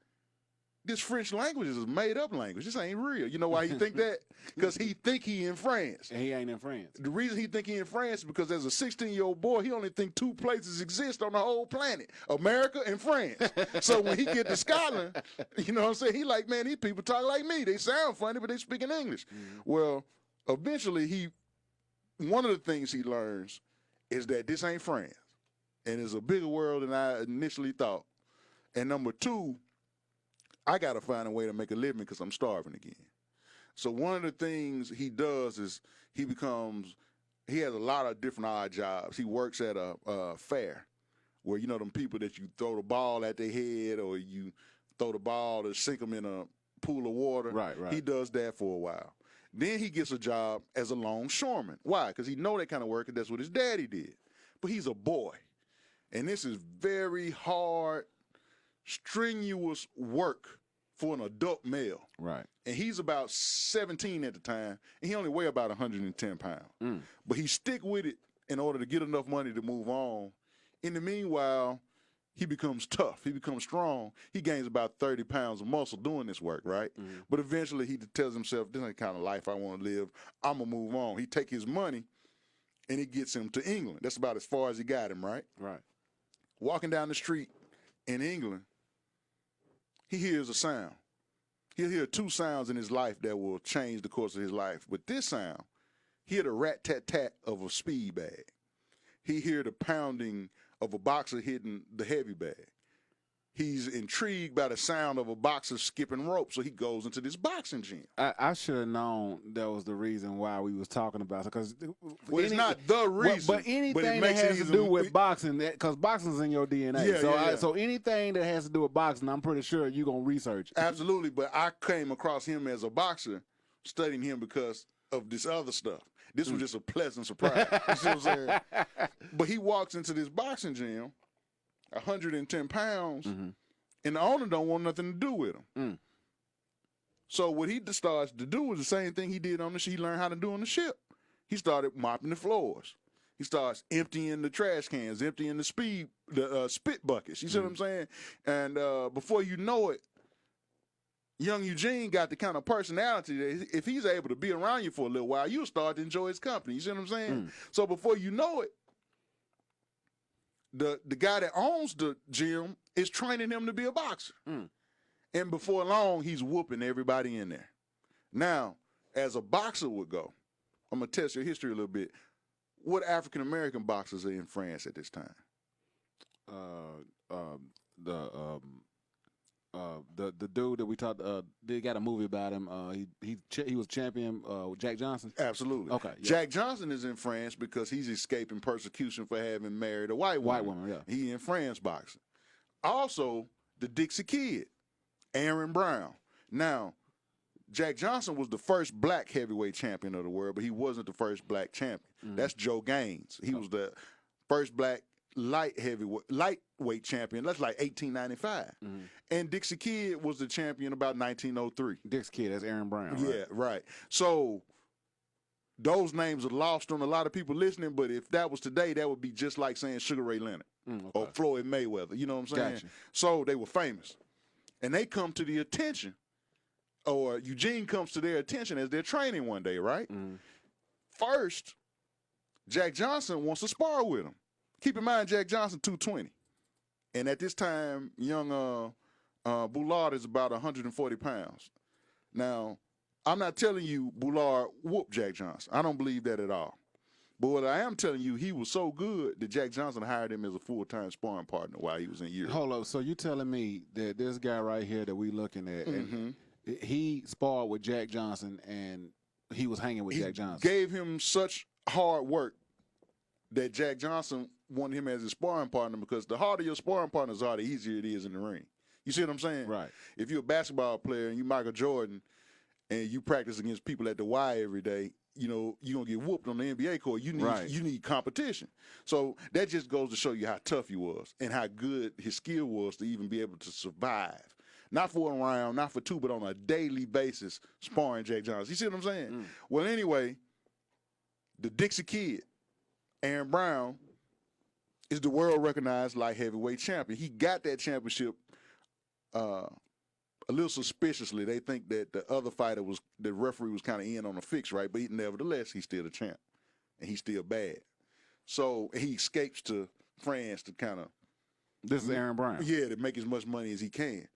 this French language is a made-up language. This ain't real. You know why he think that? Because he think he in France. And he ain't in France. The reason he think he in France is because as a 16-year-old boy, he only think two places exist on the whole planet, America and France. So when he get to Scotland, you know what I'm saying? He like, man, these people talk like me. They sound funny, but they speak in English. Well, eventually one of the things he learns is that this ain't France. And it's a bigger world than I initially thought. And number two, I got to find a way to make a living because I'm starving again. So one of the things he does is he has a lot of different odd jobs. He works at a fair where, them people that you throw the ball at their head or you throw the ball to sink them in a pool of water. Right. He does that for a while. Then he gets a job as a longshoreman. Why? Because he know that kind of work, and that's what his daddy did. But he's a boy. And this is very hard, strenuous work for an adult male. Right. And he's about 17 at the time, and he only weigh about 110 pounds. But he stick with it in order to get enough money to move on. In the meanwhile, he becomes tough. He becomes strong. He gains about 30 pounds of muscle doing this work, right? But eventually he tells himself, this ain't the kind of life I want to live. I'm going to move on. He take his money, and it gets him to England. That's about as far as he got him, right? Right. Walking down the street in England, he hears a sound. He'll hear two sounds in his life that will change the course of his life. But this sound, he hear the rat-tat-tat of a speed bag. He hear the pounding of a boxer hitting the heavy bag. he's intrigued by the sound of a boxer skipping rope, so he goes into this boxing gym. I should have known that was the reason why we was talking about it. Because it's not the reason, but anything that has to do with boxing, because boxing's in your DNA. Yeah, so anything that has to do with boxing, I'm pretty sure you're gonna research. Absolutely, but I came across him as a boxer, studying him because of this other stuff. This was just a pleasant surprise. You see what I'm saying? But he walks into this boxing gym, 110 pounds, and the owner don't want nothing to do with him. So what he starts to do is the same thing he did on the ship. He learned how to do on the ship. He started mopping the floors. He starts emptying the trash cans, emptying the spit buckets. You see what I'm saying? And before you know it, young Eugene got the kind of personality that if he's able to be around you for a little while, you'll start to enjoy his company. You see what I'm saying? So before you know it, the guy that owns the gym is training him to be a boxer. And before long, he's whooping everybody in there. Now, as a boxer would go, I'm going to test your history a little bit. What African-American boxers are in France at this time? The dude that we talked, they got a movie about him. He was champion. Jack Johnson. Absolutely. Okay. Yeah. Jack Johnson is in France because he's escaping persecution for having married a white woman. Yeah. He in France boxing. Also, the Dixie Kid, Aaron Brown. Now, Jack Johnson was the first black heavyweight champion of the world, but he wasn't the first black champion. That's Joe Gaines. He was the first black lightweight champion. That's like 1895. And Dixie Kid was the champion about 1903. Dixie Kid, that's Aaron Brown. Yeah, right. So those names are lost on a lot of people listening, but if that was today, that would be just like saying Sugar Ray Leonard or Floyd Mayweather. You know what I'm saying? Gotcha. So they were famous. And they come to the attention, or Eugene comes to their attention as they're training one day, right? First, Jack Johnson wants to spar with him. Keep in mind, Jack Johnson, 220. And at this time, young Bullard is about 140 pounds. Now, I'm not telling you Bullard whooped Jack Johnson. I don't believe that at all. But what I am telling you, he was so good that Jack Johnson hired him as a full-time sparring partner while he was in Europe. Hold up. So you telling me that this guy right here that we looking at, and he sparred with Jack Johnson and he was hanging with Jack Johnson? Gave him such hard work that Jack Johnson wanted him as his sparring partner, because the harder your sparring partners are, the easier it is in the ring. You see what I'm saying? Right. If you're a basketball player and you Michael Jordan and you practice against people at the Y every day, you know, you're going to get whooped on the NBA court. You need competition. So that just goes to show you how tough he was and how good his skill was to even be able to survive. Not for a round, not for two, but on a daily basis sparring Jack Johnson. You see what I'm saying? Well, anyway, the Dixie Kid, Aaron Brown, is the world-recognized light heavyweight champion. He got that championship a little suspiciously. They think that the other fighter the referee was kind of in on a fix, right? But nevertheless, he's still the champ, and he's still bad. So he escapes to France to kind of. This is Aaron Brown. Yeah, to make as much money as he can.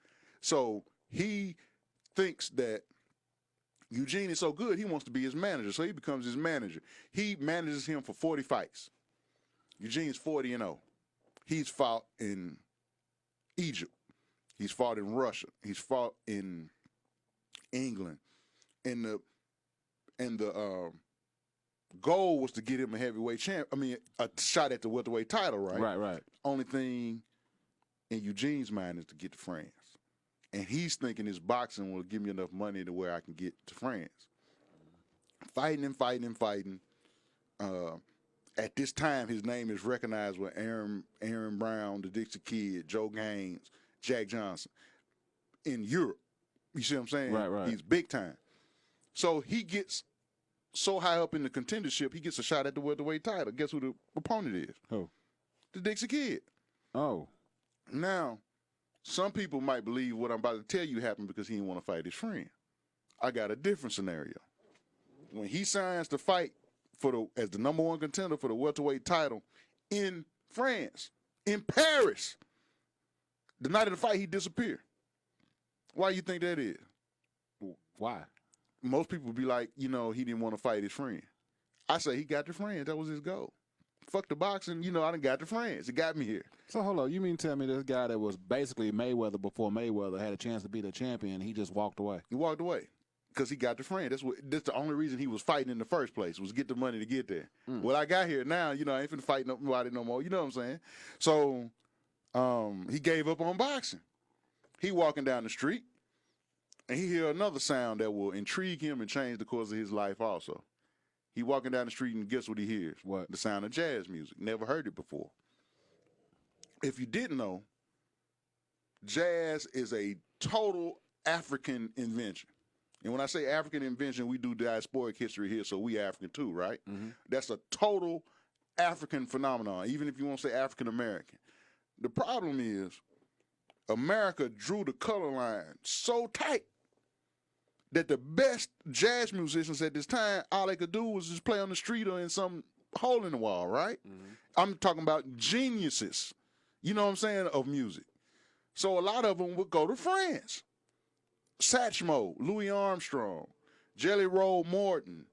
So he thinks that Eugene is so good, he wants to be his manager. So he becomes his manager. He manages him for 40 fights. Eugene's 40-0. He's fought in Egypt. He's fought in Russia. He's fought in England. And the goal was to get him a heavyweight champ. I mean, a shot at the welterweight title, right? Right. Only thing in Eugene's mind is to get to France. And he's thinking his boxing will give me enough money to where I can get to France. Fighting. At this time, his name is recognized with Aaron Brown, the Dixie Kid, Joe Gaines, Jack Johnson in Europe. You see what I'm saying? Right. He's big time. So he gets so high up in the contendership, he gets a shot at the welterweight title. Guess who the opponent is? Who? The Dixie Kid. Oh. Now, some people might believe what I'm about to tell you happened because he didn't want to fight his friend. I got a different scenario. When he signs to fight as the number one contender for the welterweight title in France, in Paris, the night of the fight, he disappeared. Why do you think that is? Why? Most people be like, he didn't want to fight his friend. I say he got the friend. That was his goal. fuck the boxing. You know, I done got to France. It got me here. So hold on, you mean tell me this guy that was basically Mayweather before Mayweather had a chance to be the champion, he just walked away? He walked away because he got to France. That's the only reason he was fighting in the first place, was get the money to get there. Well, I got here now, you know, I ain't finna fight nobody no more. You know what I'm saying? So he gave up on boxing. He walking down the street, and he hear another sound that will intrigue him and change the course of his life also. He walking down the street, and guess what he hears? What? The sound of jazz music. Never heard it before. If you didn't know, jazz is a total African invention. And when I say African invention, we do diasporic history here, so we African too, right? That's a total African phenomenon, even if you want to say African American. The problem is America drew the color line so tight that the best jazz musicians at this time, all they could do was just play on the street or in some hole in the wall, right? I'm talking about geniuses, you know what I'm saying, of music. So a lot of them would go to France. Satchmo, Louis Armstrong, Jelly Roll Morton,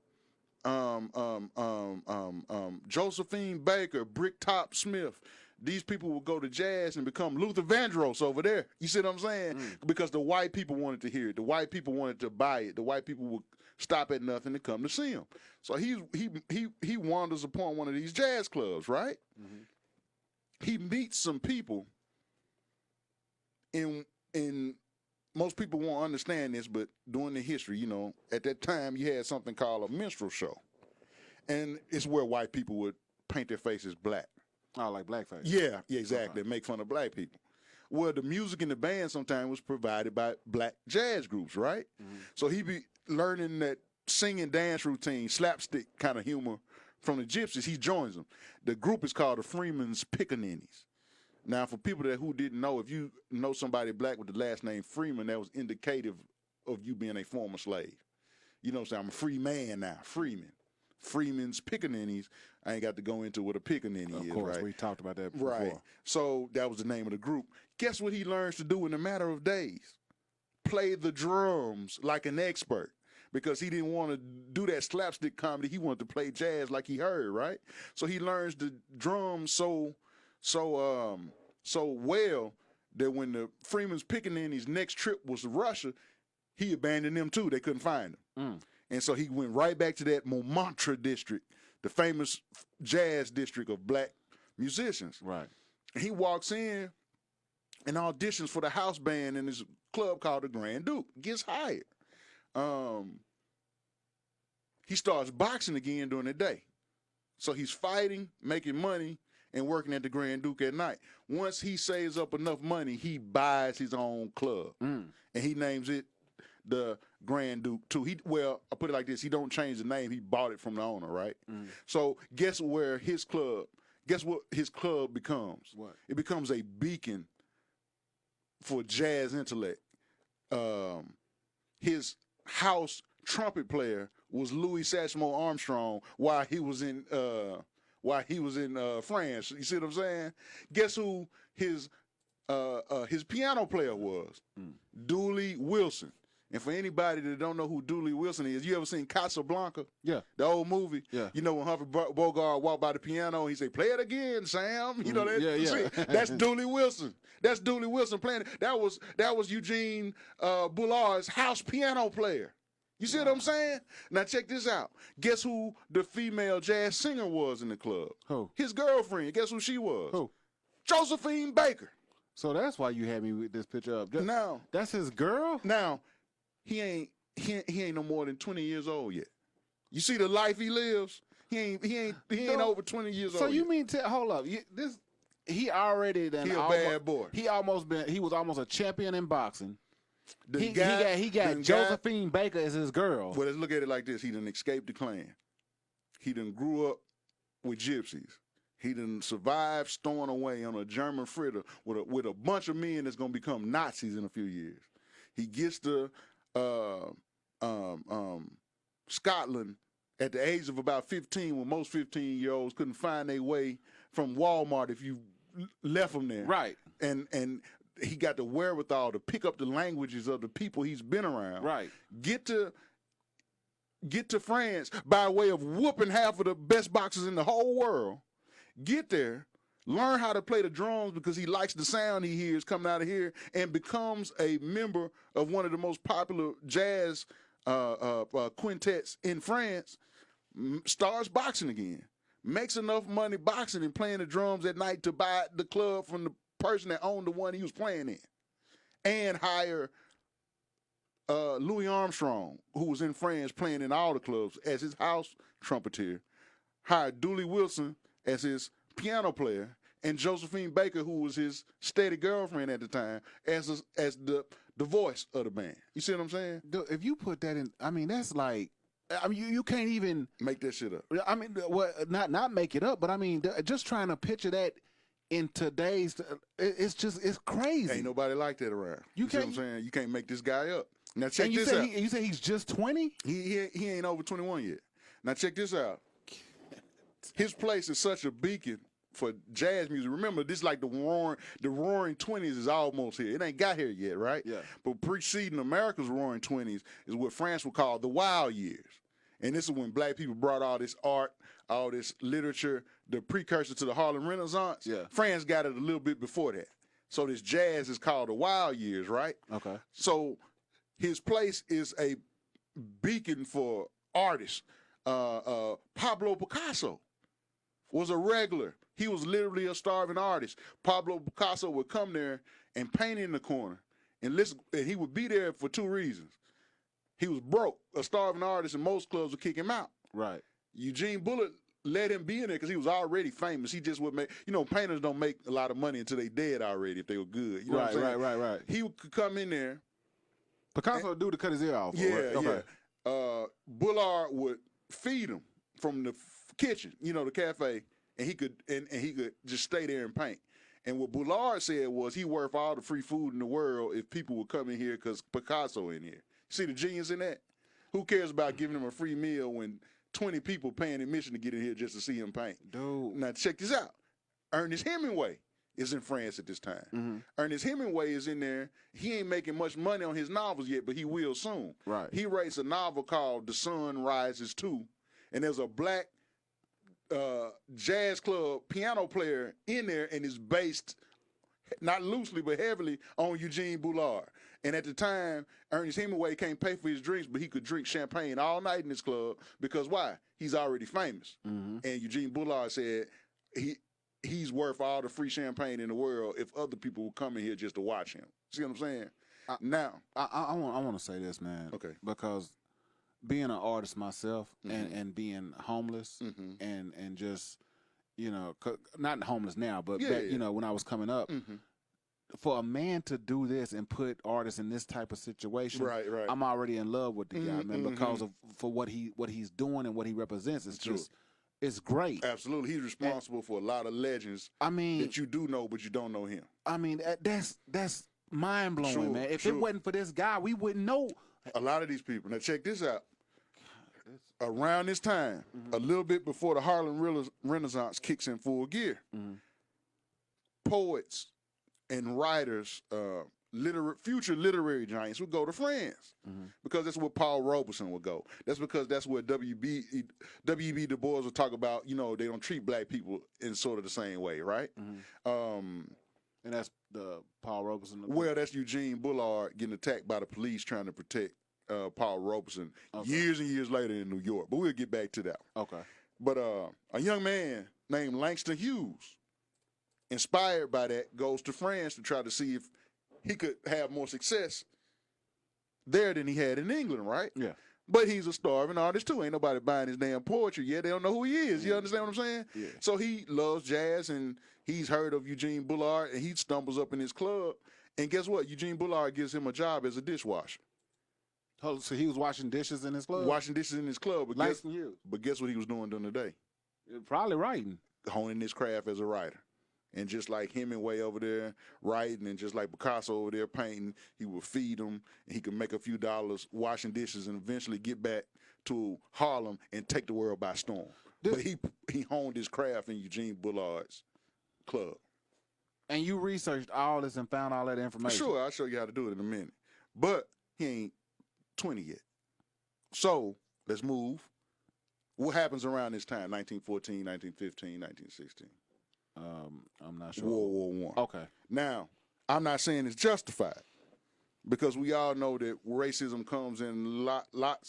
Josephine Baker, Bricktop Smith. These people would go to jazz and become Luther Vandross over there. You see what I'm saying? Because the white people wanted to hear it. The white people wanted to buy it. The white people would stop at nothing to come to see him. So he wanders upon one of these jazz clubs, right? He meets some people in most people won't understand this, but during the history, you know, at that time you had something called a minstrel show. And it's where white people would paint their faces black. Oh, like blackface. Yeah, exactly. Make fun of black people. Well, the music in the band sometimes was provided by black jazz groups, right? So he be learning that singing dance routine, slapstick kind of humor from the Gypsies. He joins them. The group is called the Freeman's Pickaninnies. Now, for people who didn't know, if you know somebody black with the last name Freeman, that was indicative of you being a former slave. You know what I'm saying? I'm a free man now, Freeman. Freeman's Pickaninnies. I ain't got to go into what a pickaninny is, right? Of course, we talked about that before. Right. So that was the name of the group. Guess what he learns to do in a matter of days? Play the drums like an expert. Because he didn't want to do that slapstick comedy. He wanted to play jazz like he heard, right? So he learns the drums so well that when the Freeman's Pickaninnies' next trip was to Russia, he abandoned them too. They couldn't find them. And so he went right back to that Montmartre district, the famous jazz district of black musicians. Right. He walks in and auditions for the house band in this club called the Grand Duke. Gets hired. He starts boxing again during the day. So he's fighting, making money, and working at the Grand Duke at night. Once he saves up enough money, he buys his own club. And he names it the Grand Duke too. Well, I'll put it like this. He don't change the name. He bought it from the owner, right? So guess what his club becomes? What? It becomes a beacon for jazz intellect. His house trumpet player was Louis Satchmo Armstrong while he was in France. You see what I'm saying? Guess who his piano player was? Dooley Wilson. And for anybody that don't know who Dooley Wilson is, you ever seen Casablanca? Yeah. The old movie? Yeah. You know when Humphrey Bogart walked by the piano and he say, "Play it again, Sam." You know that? Yeah. See, that's Dooley Wilson. That's Dooley Wilson playing it. That was Eugene Bullard's house piano player. You see what I'm saying? Now check this out. Guess who the female jazz singer was in the club? Who? His girlfriend. Guess who she was? Who? Josephine Baker. So that's why you had me with this picture up. Now, that's his girl? Now, he ain't no more than 20 years old yet. You see the life he lives? He ain't over 20 years old. So you yet. mean hold up. He already done He a bad boy. He was almost a champion in boxing. He guy got Josephine Baker as his girl. Well, let's look at it like this. He done escaped the Klan. He done grew up with gypsies. He done survived stowing away on a German fritter with a bunch of men that's gonna become Nazis in a few years. He gets to Scotland at the age of about 15, when most 15-year-olds couldn't find their way from Walmart if you left them there. Right. And he got the wherewithal to pick up the languages of the people he's been around. Right. Get to France by way of whooping half of the best boxers in the whole world. get there, learn how to play the drums because he likes the sound he hears coming out of here, and becomes a member of one of the most popular jazz quintets in France, starts boxing again, makes enough money boxing and playing the drums at night to buy the club from the person that owned the one he was playing in, and hire Louis Armstrong, who was in France playing in all the clubs, as his house trumpeter, hired Dooley Wilson as his piano player, and Josephine Baker, who was his steady girlfriend at the time, as the voice of the band. You see what I'm saying? If you put that in, I mean, that's like, I mean, you can't even make that shit up. I mean, well, not make it up, but I mean, just trying to picture that in today's, it's crazy. Ain't nobody like that around. You see what I'm saying? You can't make this guy up. Now check this out. You say he's just 20? He ain't over 21 yet. Now check this out. His place is such a beacon for jazz music. Remember, this is like the roaring 20s is almost here. It ain't got here yet, right? Yeah. But preceding America's roaring 20s is what France would call the wild years. And this is when black people brought all this art, all this literature, the precursor to the Harlem Renaissance. Yeah. France got it a little bit before that. So this jazz is called the wild years, right? Okay. So his place is a beacon for artists. Pablo Picasso was a regular. He was literally a starving artist. Pablo Picasso would come there and paint in the corner and listen, and he would be there for two reasons. He was broke, a starving artist, and most clubs would kick him out. Right. Eugene Bullard let him be in there because he was already famous. He just would make, painters don't make a lot of money until they dead already if they were good. You know what I'm saying? Right. He could come in there. Picasso would do to cut his ear off. Yeah, right? Okay. yeah. Bullard would feed him from the kitchen, the cafe, and he could just stay there and paint. And what Bullard said was he worth all the free food in the world if people would come in here because Picasso in here. See the genius in that? Who cares about giving him a free meal when 20 people paying admission to get in here just to see him paint? Dude. Now check this out. Ernest Hemingway is in France at this time. Mm-hmm. Ernest Hemingway is in there. He ain't making much money on his novels yet, but he will soon. Right. He writes a novel called The Sun Rises Too, and there's a black jazz club piano player in there, and is based not loosely but heavily on Eugene Bullard. And at the time, Ernest Hemingway can't pay for his drinks, but he could drink champagne all night in this club because why? He's already famous. Mm-hmm. And Eugene Bullard said he's worth all the free champagne in the world if other people will come in here just to watch him. See what I'm saying? I want to say this, man. Okay. Because being an artist myself, mm-hmm. and being homeless, mm-hmm. and just, not homeless now, but yeah, back, yeah. When I was coming up, mm-hmm. for a man to do this and put artists in this type of situation, right. I'm already in love with the guy, man, mm-hmm. because of for what he's doing and what he represents. It's True. just, it's great. Absolutely, he's responsible for a lot of legends. I mean, that you do know, but you don't know him. I mean, that's mind blowing, Sure, man. If sure. it wasn't for this guy, we wouldn't know. A lot of these people. Now check this out. Around this time, mm-hmm. a little bit before the Harlem Renaissance kicks in full gear, mm-hmm. poets and writers, future literary giants would go to France, mm-hmm. because that's where Paul Robeson would go. That's because that's where W.B. Du Bois would talk about, they don't treat black people in sort of the same way, right? Mm-hmm. And that's the Paul Robeson. Well, that's Eugene Bullard getting attacked by the police trying to protect Paul Robeson years and years later in New York. But we'll get back to that. Okay. But a young man named Langston Hughes, inspired by that, goes to France to try to see if he could have more success there than he had in England, right? Yeah. But he's a starving artist too. Ain't nobody buying his damn poetry yet. They don't know who he is. Mm-hmm. You understand what I'm saying? Yeah. So he loves jazz, and he's heard of Eugene Bullard, and he stumbles up in his club. And guess what? Eugene Bullard gives him a job as a dishwasher. So he was washing dishes in his club? Washing dishes in his club. But guess what he was doing during the day? Probably writing. Honing his craft as a writer. And just like Hemingway over there writing, and just like Picasso over there painting, he would feed them, and he could make a few dollars washing dishes, and eventually get back to Harlem and take the world by storm. But he honed his craft in Eugene Bullard's club. And you researched all this and found all that information? Sure, I'll show you how to do it in a minute. But he ain't 20 yet. So let's move. What happens around this time, 1914, 1915, 1916? I'm not sure. World War One. Okay. Now, I'm not saying it's justified, because we all know that racism comes in a lot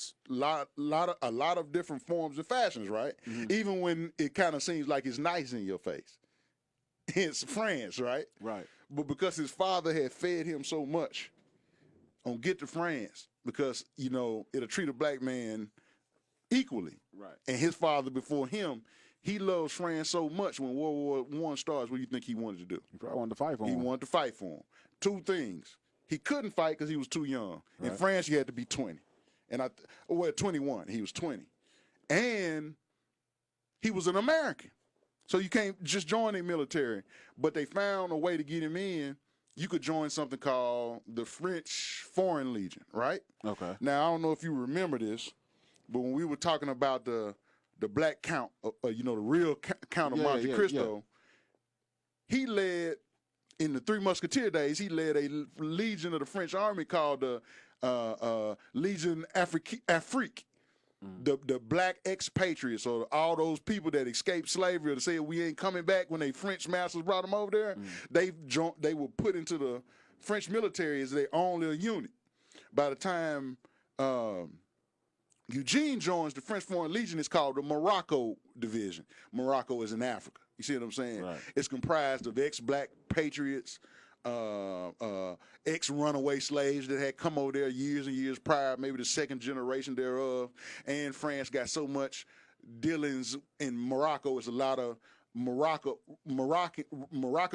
of different forms and fashions, right? Even when it kind of seems like it's nice in your face. It's France, right? Right. But because his father had fed him so much on Get to France, because, you know, it'll treat a black man equally. Right. And his father before him, he loves France so much. When World War I starts, what do you think he wanted to do? He probably wanted to fight for him. He wanted to fight for him. Two things. He couldn't fight because he was too young. Right. In France, you had to be 20. And 21. He was 20. And he was an American. So you can't just join the military. But they found a way to get him in. You could join something called the French Foreign Legion, right? Okay. Now, I don't know if you remember this, but when we were talking about the Black Count, you know, the real Count of Monte Cristo, he led, in the Three Musketeer days, he led a legion of the French army called the Legion Afrique. The black expatriates, or all those people that escaped slavery or to say we ain't coming back when they French masters brought them over there, they were put into the French military as their own little unit. By the time Eugene joins the French Foreign Legion, it's called the Morocco Division. Morocco is in Africa. You see what I'm saying? Right. It's comprised of ex-black patriots, ex-runaway slaves that had come over there years and years prior, maybe the second generation thereof. And France got so much dealings in Morocco. It's a lot of Moroccan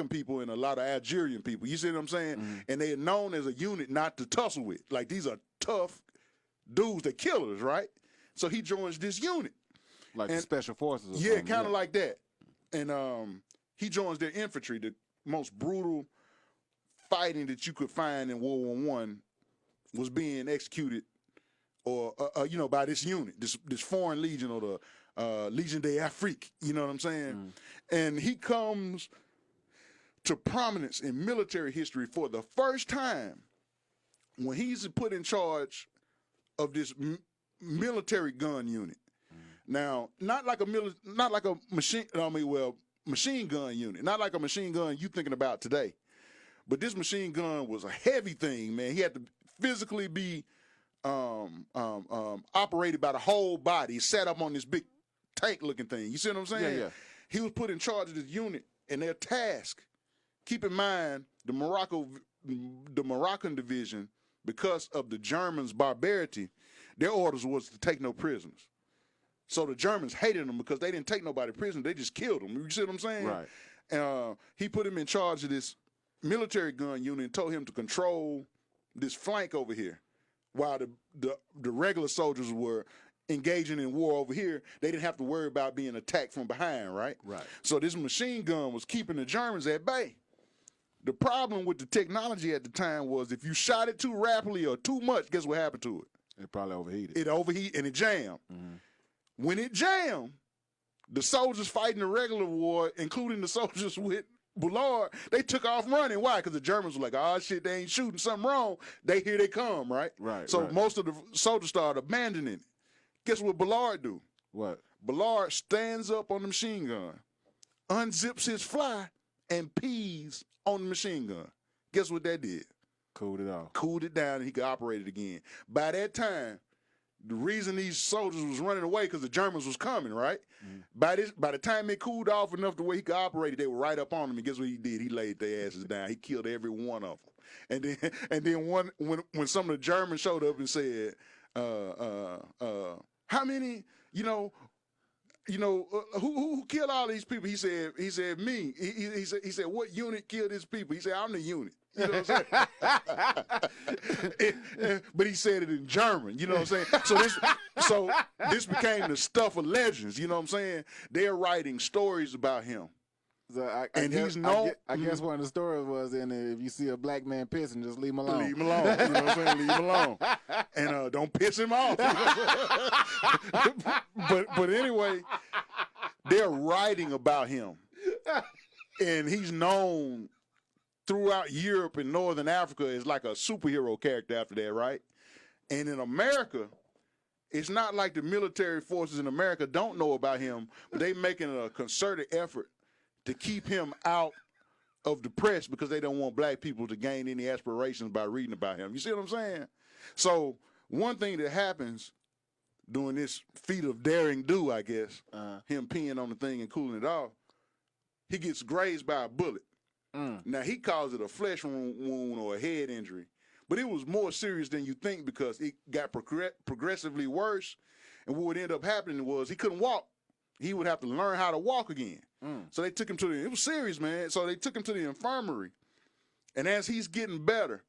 people and a lot of Algerian people. You see what I'm saying? And they're known as a unit not to tussle with. Like, these are tough dudes, that killers, right? So he joins this unit. Like the special forces or Yeah, something. kind of like that. And he joins their infantry, the most brutal fighting that you could find in World War I was being executed, or you know, by this unit, this foreign legion, or the Legion d'Afrique. You know what I'm saying? And he comes to prominence in military history for the first time when he's put in charge of this military gun unit. Now, not like a machine gun unit, not like a machine gun you thinking about today. But this machine gun was a heavy thing, man. He had to physically be operated by the whole body. He sat up on this big tank-looking thing. You see what I'm saying? Yeah. He was put in charge of this unit, and their task, keep in mind, the Moroccan division, because of the Germans' barbarity, their orders was to take no prisoners. So the Germans hated them because they didn't take nobody prisoner. They just killed them. You see what I'm saying? Right. He put him in charge of this military gun unit and told him to control this flank over here, while the regular soldiers were engaging in war over here. They didn't have to worry about being attacked from behind, right? Right. So this machine gun was keeping the Germans at bay. The problem with the technology at the time was if you shot it too rapidly or too much, guess what happened to it? It probably overheated. It overheated and it jammed. When it jammed, the soldiers fighting the regular war, including the soldiers with Bullard, they took off running. Why? Because the Germans were like, oh, shit, they ain't shooting, something wrong. Here they come, right? Right. So most of the soldiers started abandoning it. Guess what Bullard do? What? Bullard stands up on the machine gun, unzips his fly, and pees on the machine gun. Guess what that did? Cooled it off. Cooled it down, and he could operate it again. By that time, the reason these soldiers was running away because the Germans was coming, right? By the time it cooled off enough the way he could operate it, they were right up on him. And guess what he did? He laid their asses down. He killed every one of them. And then when some of the Germans showed up and said, how many, who killed all these people? He said me. He said, what unit killed these people? He said, I'm the unit. You know what I'm saying? But he said it in German. You know what I'm saying? So this became the stuff of legends. You know what I'm saying? They're writing stories about him. So he's known. I guess one of the stories was if you see a black man pissing, just leave him alone. Leave him alone. You know what I'm saying? Leave him alone. And don't piss him off. but anyway, they're writing about him. And he's known throughout Europe and Northern Africa as like a superhero character after that, right? And in America, it's not like the military forces in America don't know about him, but they making a concerted effort to keep him out of the press because they don't want black people to gain any aspirations by reading about him. You see what I'm saying? So one thing that happens during this feat of daring do, I guess, him peeing on the thing and cooling it off, he gets grazed by a bullet. Now, he calls it a flesh wound or a head injury, but it was more serious than you think because it got progressively worse, and what would end up happening was he couldn't walk. He would have to learn how to walk again. So they took him to it was serious, man. So they took him to the infirmary, and as he's getting better,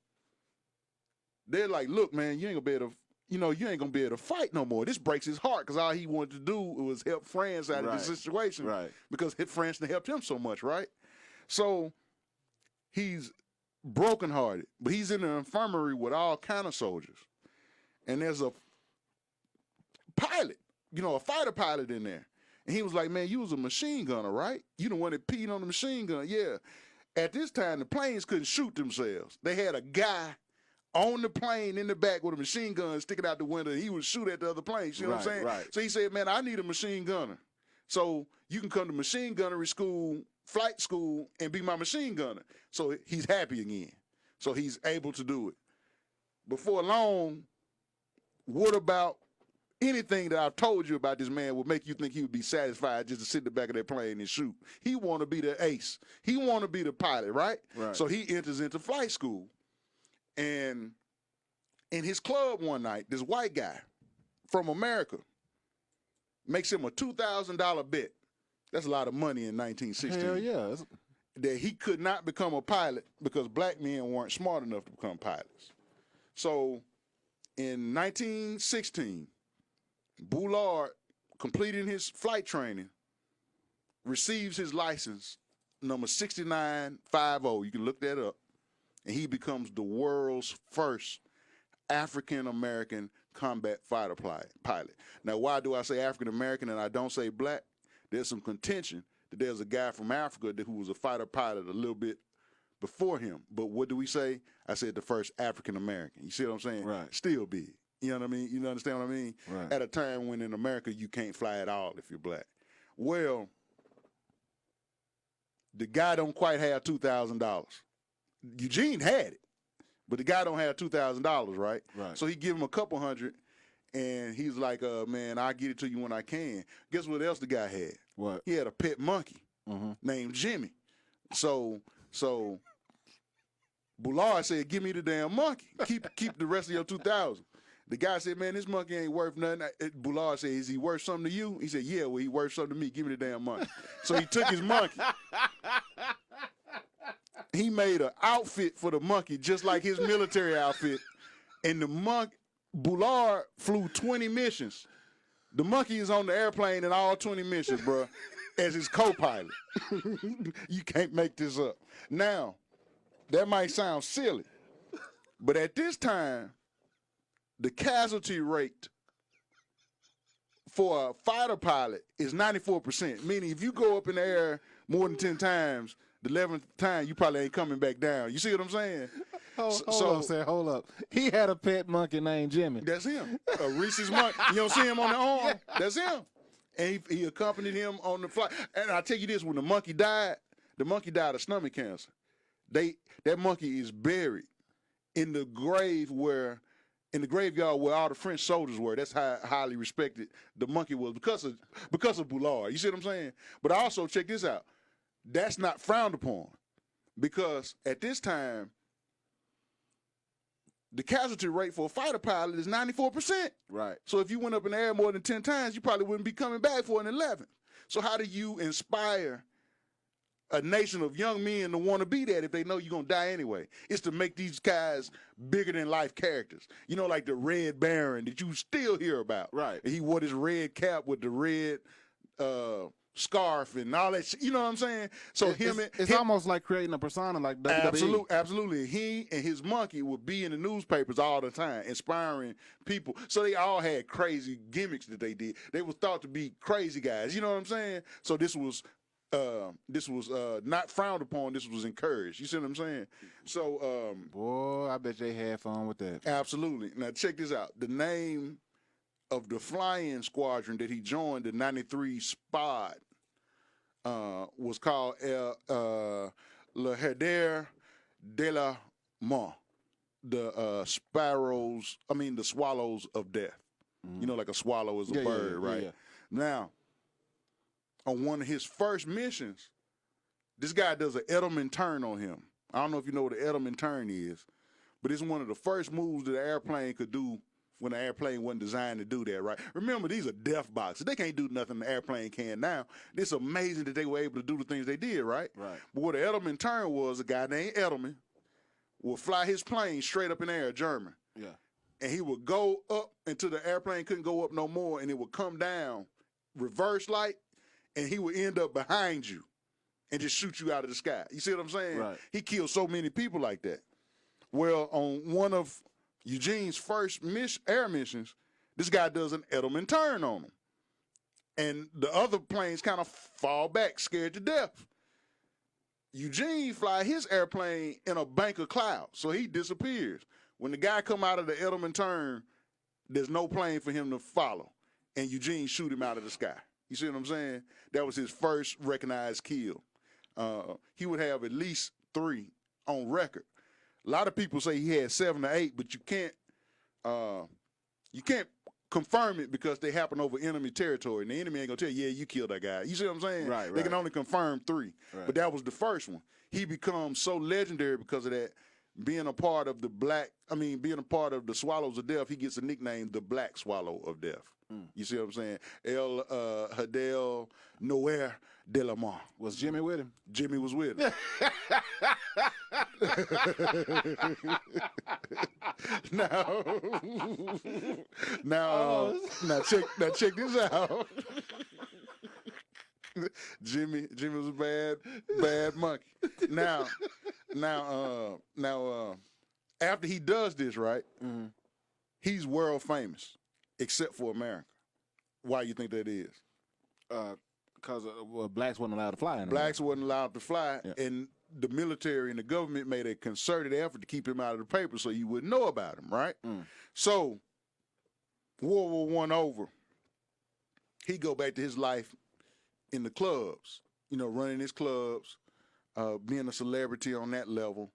they're like, look, man, you ain't gonna be able to, you ain't gonna be able to fight no more. This breaks his heart because all he wanted to do was help friends out of this situation, because his friends helped him so much, right? So he's brokenhearted, but he's in the infirmary with all kind of soldiers, and there's a pilot, a fighter pilot in there, and he was like, man, you was a machine gunner, right? You the one that peed on the machine gun. Yeah. At this time, the planes couldn't shoot themselves. They had a guy on the plane in the back with a machine gun sticking out the window, and he would shoot at the other plane. You know what I'm saying? Right. So he said, man, I need a machine gunner. So you can come to machine gunnery school, flight school, and be my machine gunner. So he's happy again. So he's able to do it. Before long, what about anything that I've told you about this man would make you think he would be satisfied just to sit in the back of that plane and shoot? He want to be the ace. He want to be the pilot, right? So he enters into flight school. And in his club one night, this white guy from America makes him a $2,000 bet. That's a lot of money in 1916. Hell yeah. That he could not become a pilot because black men weren't smart enough to become pilots. So in 1916, Bullard, completing his flight training, receives his license, number 6950. You can look that up. And he becomes the world's first African-American combat fighter pilot. Now, why do I say African-American and I don't say black? There's some contention that there's a guy from Africa who was a fighter pilot a little bit before him. But what do we say? I said the first African-American. You see what I'm saying? Right. Still big. You know what I mean? You understand what I mean? Right. At a time when in America you can't fly at all if you're black. Well, the guy don't quite have $2,000. Eugene had it, but the guy don't have $2,000, right? Right. So he give him a couple hundred, and he's like, man, I'll get it to you when I can. Guess what else the guy had? What? He had a pet monkey named Jimmy. So Bullard said, give me the damn monkey. Keep the rest of your 2,000. The guy said, man, this monkey ain't worth nothing. Bullard said, is he worth something to you? He said, yeah, well, he worth something to me. Give me the damn monkey. So he took his monkey. He made an outfit for the monkey just like his military outfit. And the monkey, Bullard flew 20 missions. The monkey is on the airplane in all 20 missions, bro, as his co-pilot. You can't make this up. Now, that might sound silly, but at this time, the casualty rate for a fighter pilot is 94%, meaning if you go up in the air more than 10 times, the 11th time, you probably ain't coming back down. You see what I'm saying? Hold up. He had a pet monkey named Jimmy. That's him. A Reese's monkey. You don't see him on the arm? Yeah. That's him. And he accompanied him on the flight. And I tell you this, when the monkey died of stomach cancer. That monkey is buried in the graveyard where all the French soldiers were. That's how highly respected the monkey was because of Bullard. You see what I'm saying? But also, check this out. That's not frowned upon because at this time, the casualty rate for a fighter pilot is 94%. Right. So if you went up in the air more than 10 times, you probably wouldn't be coming back for an 11th. So how do you inspire a nation of young men to want to be that if they know you're going to die anyway? It's to make these guys bigger than life characters. You know, like the Red Baron that you still hear about. Right. He wore this red cap with the red scarf and all that shit. You know what I'm saying? So it's almost like creating a persona like WWE. Absolutely. He and his monkey would be in the newspapers all the time, inspiring people. So they all had crazy gimmicks that they did. They were thought to be crazy guys. You know what I'm saying? So this was not frowned upon. This was encouraged. You see what I'm saying? So boy, I bet they had fun with that. Absolutely. Now check this out. The name of the flying squadron that he joined, the 93 Spod, was called Le Herder de la Mort, the swallows of death. You know, like a swallow is a bird, right? Yeah. Now, on one of his first missions, this guy does an Edelman turn on him. I don't know if you know what an Edelman turn is, but it's one of the first moves that an airplane could do when the airplane wasn't designed to do that, right? Remember, these are death boxes. They can't do nothing the airplane can now. It's amazing that they were able to do the things they did, right? Right. But what an Edelman turn was, a guy named Edelman would fly his plane straight up in the air, German. Yeah. And he would go up until the airplane couldn't go up no more, and it would come down reverse like, and he would end up behind you and just shoot you out of the sky. You see what I'm saying? Right. He killed so many people like that. Well, on one of Eugene's first air missions, this guy does an Edelman turn on him. And the other planes kind of fall back, scared to death. Eugene fly his airplane in a bank of clouds, so he disappears. When the guy come out of the Edelman turn, there's no plane for him to follow, and Eugene shoot him out of the sky. You see what I'm saying? That was his first recognized kill. He would have at least 3 on record. A lot of people say he had 7 or 8, but you can't confirm it because they happen over enemy territory, and the enemy ain't gonna tell you, yeah, you killed that guy. You see what I'm saying? Right. They can only confirm 3, Right. but that was the first one. He becomes so legendary because of that. Being a part of the Swallows of Death, he gets a nickname, the Black Swallow of Death. You see what I'm saying? El Hadel Noer de la Mort. Was Jimmy with him? Jimmy was with him. Now check this out. Jimmy was a bad monkey. Now, after he does this, right? Mm-hmm. He's world famous, except for America. Why you think that is? Because blacks wasn't allowed to fly anymore. Blacks wasn't allowed to fly, Yeah. and the military and the government made a concerted effort to keep him out of the paper so you wouldn't know about him, right? So, World War I over, he go back to his life in the clubs, running his clubs, being a celebrity on that level.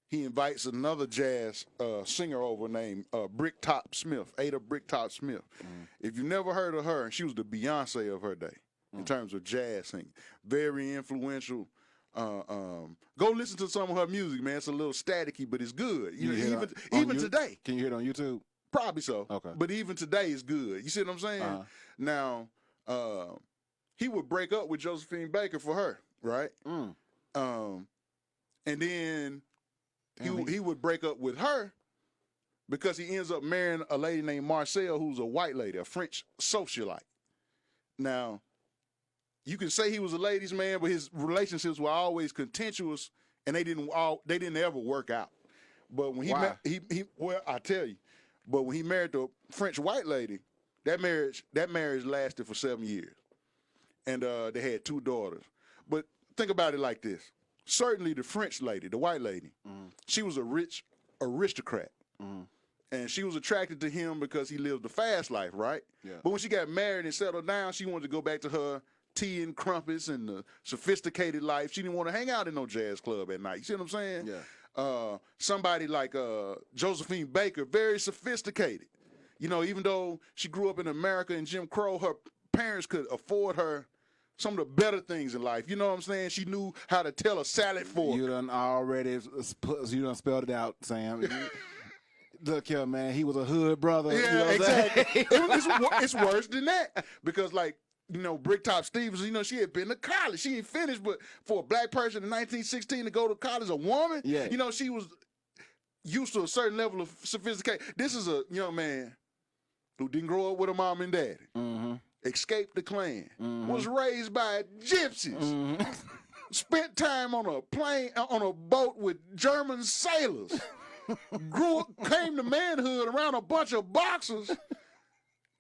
He invites another jazz singer over named Bricktop Smith, Ada Bricktop Smith. If you've never heard of her, she was the Beyonce of her day in terms of jazz singing. Very influential. Go listen to some of her music, man. It's a little staticky, but it's good. Even today. Can you hear it on YouTube? Probably so. Okay. But even today is good. You see what I'm saying? Uh-huh. Now, he would break up with Josephine Baker for her, right? And then he would break up with her because he ends up marrying a lady named Marcelle, who's a white lady, a French socialite. Now, you can say he was a ladies' man, but his relationships were always contentious, and they didn't ever work out. But when I tell you, but when he married the French white lady, that marriage lasted for 7 years, and they had 2 daughters. But think about it like this: certainly the French lady, the white lady, she was a rich aristocrat, and she was attracted to him because he lived the fast life, right? Yeah. But when she got married and settled down, she wanted to go back to her tea and crumpets and the sophisticated life. She didn't want to hang out in no jazz club at night. You see what I'm saying? Yeah. Somebody like Josephine Baker, very sophisticated. Even though she grew up in America and Jim Crow, her parents could afford her some of the better things in life. You know what I'm saying? She knew how to tell a salad fork. You done spelled it out, Sam. Look here, man. He was a hood brother. Yeah, exactly. It's worse than that because, Bricktop Stevens, she had been to college. She ain't finished, but for a black person in 1916 to go to college, a woman, she was used to a certain level of sophistication. This is a young man who didn't grow up with a mom and daddy, escaped the Klan, was raised by gypsies, spent time on a boat with German sailors, came to manhood around a bunch of boxers,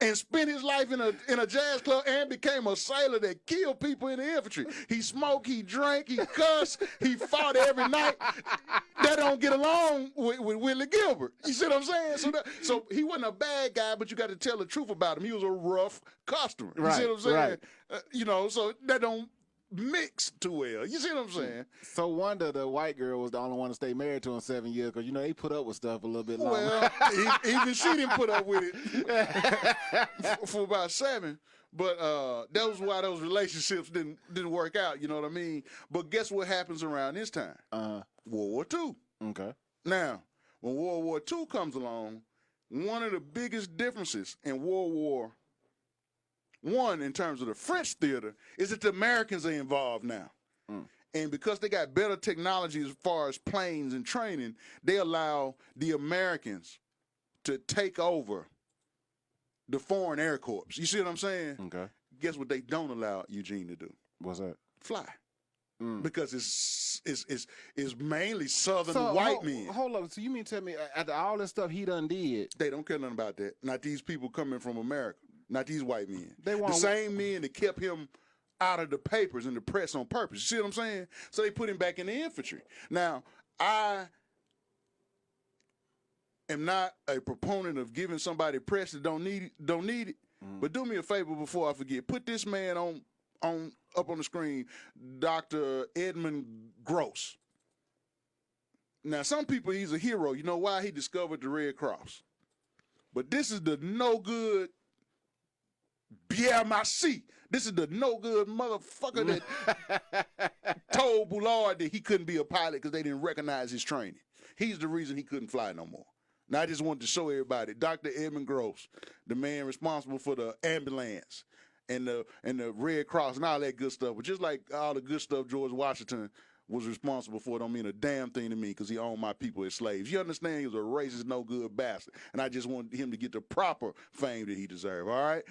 and spent his life in a jazz club and became a sailor that killed people in the infantry. He smoked, he drank, he cussed, he fought every night. That don't get along with Willie Gilbert. You see what I'm saying? So he wasn't a bad guy, but you got to tell the truth about him. He was a rough customer. You see what I'm saying? Right. So that don't mix too well. You see what I'm saying? So Wanda, the white girl, was the only one to stay married to him 7 years because they put up with stuff a little bit longer. Well, even she didn't put up with it for about 7. But that was why those relationships didn't work out. You know what I mean? But guess what happens around this time? World War II. Okay. Now, when World War II comes along, one of the biggest differences in World War I in terms of the French theater is that the Americans are involved now. And because they got better technology as far as planes and training, they allow the Americans to take over the foreign air corps. You see what I'm saying? Okay. Guess what they don't allow Eugene to do? What's that? Fly. Because it's mainly Southern white men. Hold up. So you mean tell me after all this stuff he done did, they don't care nothing about that? Not these people coming from America. Not these white men. The same men that kept him out of the papers and the press on purpose. You see what I'm saying? So they put him back in the infantry. Now, I am not a proponent of giving somebody press that don't need it. But do me a favor before I forget. Put this man up on the screen, Dr. Edmund Gross. Now, some people, he's a hero. You know why? He discovered the Red Cross. But this is the no good BMIC. This is the no good motherfucker that told Bullard that he couldn't be a pilot because they didn't recognize his training. He's the reason he couldn't fly no more. Now, I just wanted to show everybody, Dr. Edmund Gross, the man responsible for the ambulance and the Red Cross and all that good stuff. But just like all the good stuff George Washington was responsible for, don't mean a damn thing to me because he owned my people as slaves. You understand? He was a racist, no good bastard. And I just wanted him to get the proper fame that he deserved, all right?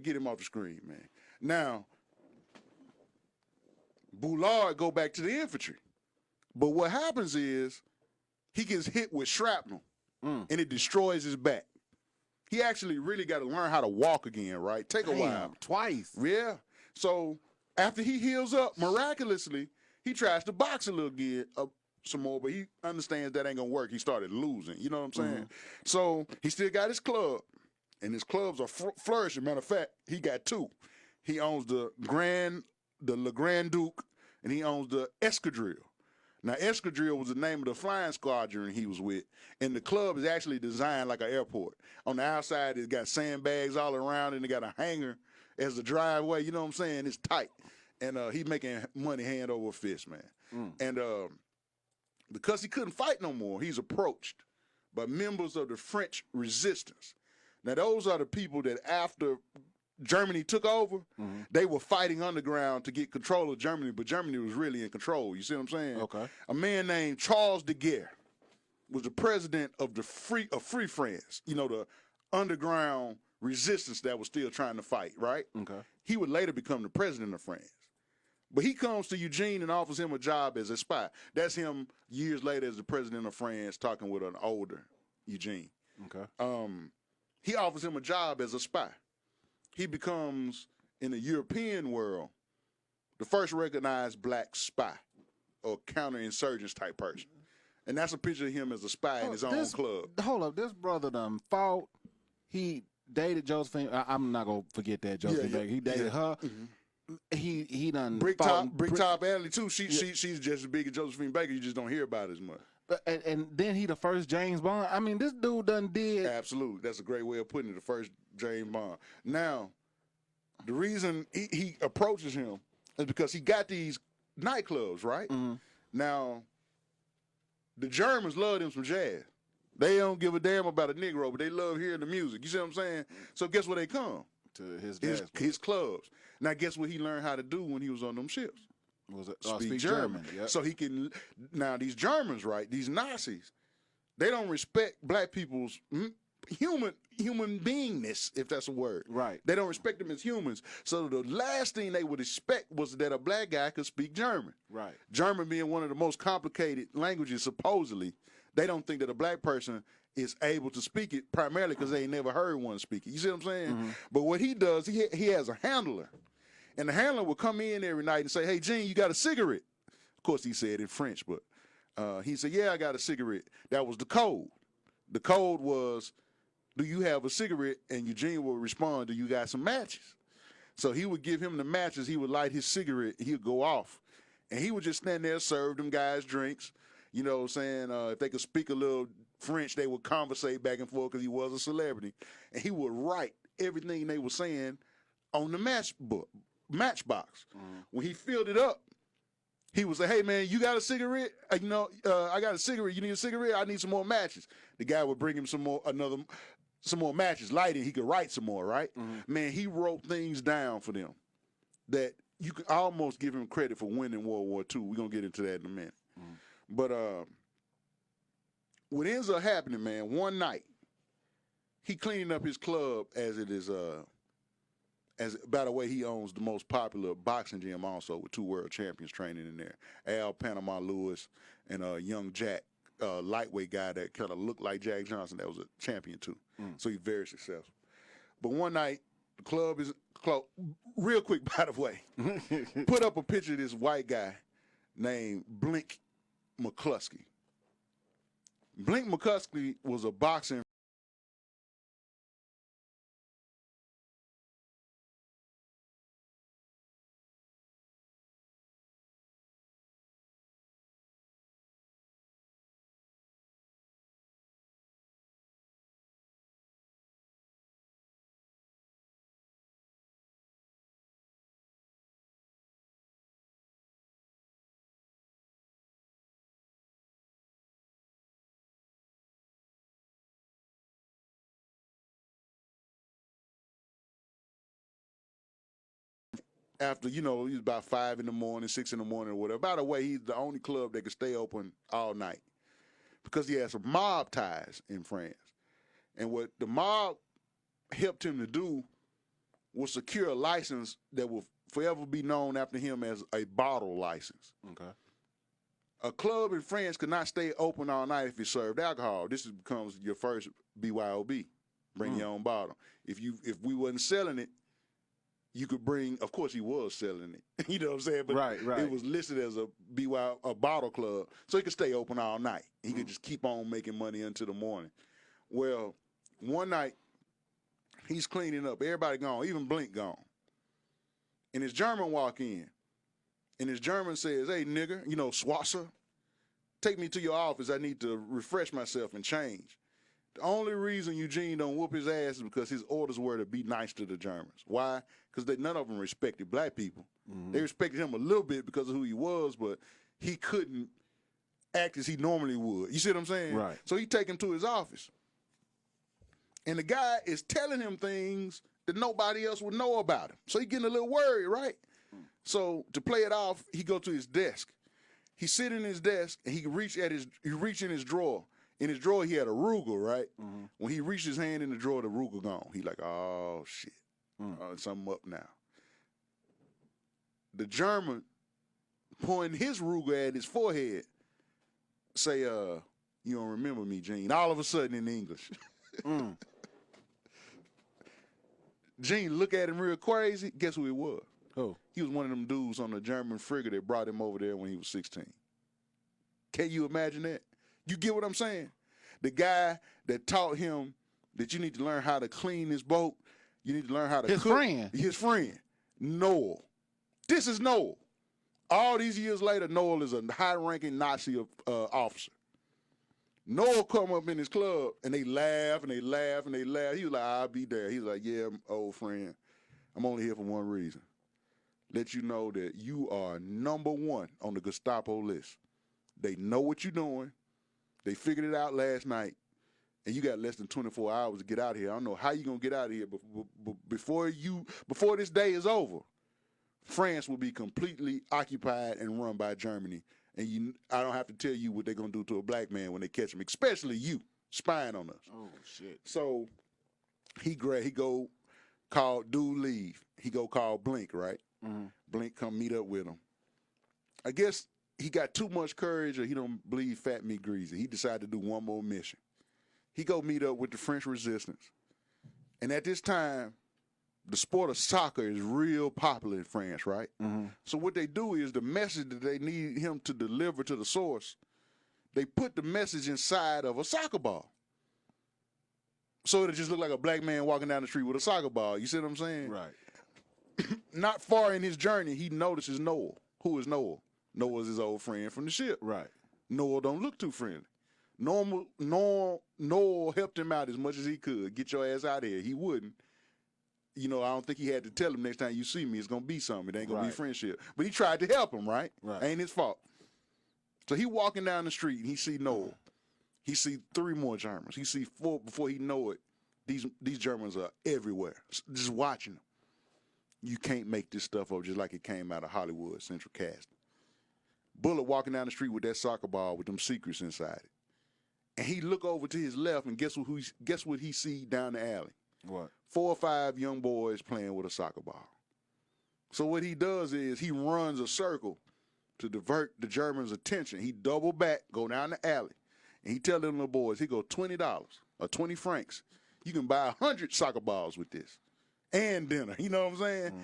Get him off the screen, man. Now, Bullard go back to the infantry. But what happens is he gets hit with shrapnel and it destroys his back. He actually really got to learn how to walk again, right? Take a while. Twice. Yeah. So after he heals up, miraculously, he tries to box a little bit, some more, but he understands that ain't going to work. He started losing. You know what I'm saying? So he still got his club, and his clubs are flourishing. Matter of fact, he got 2. He owns the Le Grand Duke, and he owns the Escadrille. Now, Escadrille was the name of the flying squadron he was with, and the club is actually designed like an airport. On the outside, it's got sandbags all around, and it got a hangar as the driveway. You know what I'm saying? It's tight. And he's making money hand over fist, man. And because he couldn't fight no more, he's approached by members of the French resistance. Now, those are the people that after Germany took over, they were fighting underground to get control of Germany, but Germany was really in control. You see what I'm saying? Okay. A man named Charles de Gaulle was the president of Free France, the underground resistance that was still trying to fight, right? Okay. He would later become the president of France. But he comes to Eugene and offers him a job as a spy. That's him years later as the president of France talking with an older Eugene. Okay. He offers him a job as a spy. He becomes, in the European world, the first recognized black spy or counterinsurgents type person. And that's a picture of him as a spy in his own club. Hold up. This brother done fought. He dated Josephine. I'm not going to forget that, Josephine Baker. He dated her. He done Bricktop Alley too. She's just as big as Josephine Baker. You just don't hear about it as much. And then he the first James Bond. I mean, this dude done did. Absolutely, that's a great way of putting it. The first James Bond. Now, the reason he approaches him is because he got these nightclubs, right? Now, the Germans love them some jazz. They don't give a damn about a Negro, but they love hearing the music. You see what I'm saying? So guess where they come? To his clubs. Now, guess what he learned how to do when he was on them ships? Was it speak German. Yep. So he can. Now, these Germans, right? These Nazis, they don't respect black people's human beingness, if that's a word. Right. They don't respect them as humans. So the last thing they would expect was that a black guy could speak German. Right. German being one of the most complicated languages, supposedly, they don't think that a black person is able to speak it primarily because they ain't never heard one speak it. You see what I'm saying? But what he does, he has a handler. And the handler will come in every night and say, hey, Gene, you got a cigarette? Of course, he said in French, but he said, yeah, I got a cigarette. That was the code. The code was, do you have a cigarette? And Eugene will respond, do you got some matches? So he would give him the matches. He would light his cigarette. He would go off. And he would just stand there, serve them guys drinks. You know what I'm saying? If they could speak a little French, they would conversate back and forth because he was a celebrity. And he would write everything they were saying on the matchbox. When he filled it up, he would say, hey, man, you got a cigarette? I got a cigarette. You need a cigarette? I need some more matches. The guy would bring him some more matches, light it. He could write some more, right? Man, he wrote things down for them that you could almost give him credit for winning World War II. We're going to get into that in a minute. But what ends up happening, man, one night, he cleaning up his club as it is, by the way, he owns the most popular boxing gym also with 2 world champions training in there. Al Panama Lewis and young Jack, lightweight guy that kind of looked like Jack Johnson that was a champion too. So he's very successful. But one night, the club is closed. Real quick, by the way, put up a picture of this white guy named Blink McCluskey. Blink McCluskey was a boxing after, he was about 5 in the morning, 6 in the morning, or whatever. By the way, he's the only club that can stay open all night because he has some mob ties in France. And what the mob helped him to do was secure a license that will forever be known after him as a bottle license. Okay. A club in France could not stay open all night if it served alcohol. This becomes your first BYOB, bring your own bottle. If we wasn't selling it, you could bring, of course he was selling it, you know what I'm saying? But right. It was listed as a bottle club, so he could stay open all night. He could just keep on making money until the morning. Well, one night, he's cleaning up. Everybody gone, even Blink gone. And his German walk in, and his German says, hey, nigger, Swasser, take me to your office. I need to refresh myself and change. The only reason Eugene don't whoop his ass is because his orders were to be nice to the Germans. Why? Because none of them respected black people. They respected him a little bit because of who he was, but he couldn't act as he normally would. You see what I'm saying? Right. So he take him to his office. And the guy is telling him things that nobody else would know about him. So he getting a little worried, right? So to play it off, he go to his desk. He sit in his desk and he reach in his drawer. In his drawer, he had a Ruger, right? When he reached his hand in the drawer, the Ruger gone. He like, oh, shit. Something up now. The German pointing his Ruger at his forehead say, you don't remember me, Gene. All of a sudden in English. Gene look at him real crazy. Guess who he was? Who? He was one of them dudes on the German frigate that brought him over there when he was 16. Can you imagine that? You get what I'm saying? The guy that taught him that you need to learn how to clean this boat, you need to learn how to cook. His friend, Noel. This is Noel. All these years later, Noel is a high-ranking Nazi officer. Noel come up in his club, and they laugh, and they laugh, and they laugh. He was like, I'll be there. He was like, yeah, old friend, I'm only here for one reason. Let you know that you are #1 on the Gestapo list. They know what you're doing. They figured it out last night, and you got less than 24 hours to get out of here. I don't know how you're going to get out of here, but before this day is over, France will be completely occupied and run by Germany. And I don't have to tell you what they're going to do to a black man when they catch him, especially you, spying on us. Oh, shit. So he go call, dude leave. He go call Blink, right? Blink come meet up with him. I guess he got too much courage or he don't believe fat meat greasy. He decided to do one more mission. he go meet up with the French Resistance. And at this time, the sport of soccer is real popular in France, right? Mm-hmm. So what they do is the message that they need him to deliver to the source, they put the message inside of a soccer ball. So it just look like a black man walking down the street with a soccer ball. You see what I'm saying? Right. Not far in his journey, he notices Noel. Who is Noel? Noel's his old friend from the ship. Right. Noel don't look too friendly. Noel helped him out as much as he could. Get your ass out of here. He wouldn't. You know, I don't think he had to tell him next time you see me, it's going to be something. It ain't going to be friendship. But he tried to help him, right? Ain't his fault. So he walking down the street and he see Noel. He see 3 more Germans. He see 4 before he know it. These Germans are everywhere, just watching them. You can't make this stuff up just like it came out of Hollywood, Central Casting. Bullard walking down the street with that soccer ball with them secrets inside it. And he look over to his left and guess what he see down the alley? What? 4 or 5 young boys playing with a soccer ball. So what he does is he runs a circle to divert the Germans' attention. He double back, go down the alley, and he tell them little boys, he go $20 or 20 francs. You can buy 100 soccer balls with this and dinner. You know what I'm saying? Mm.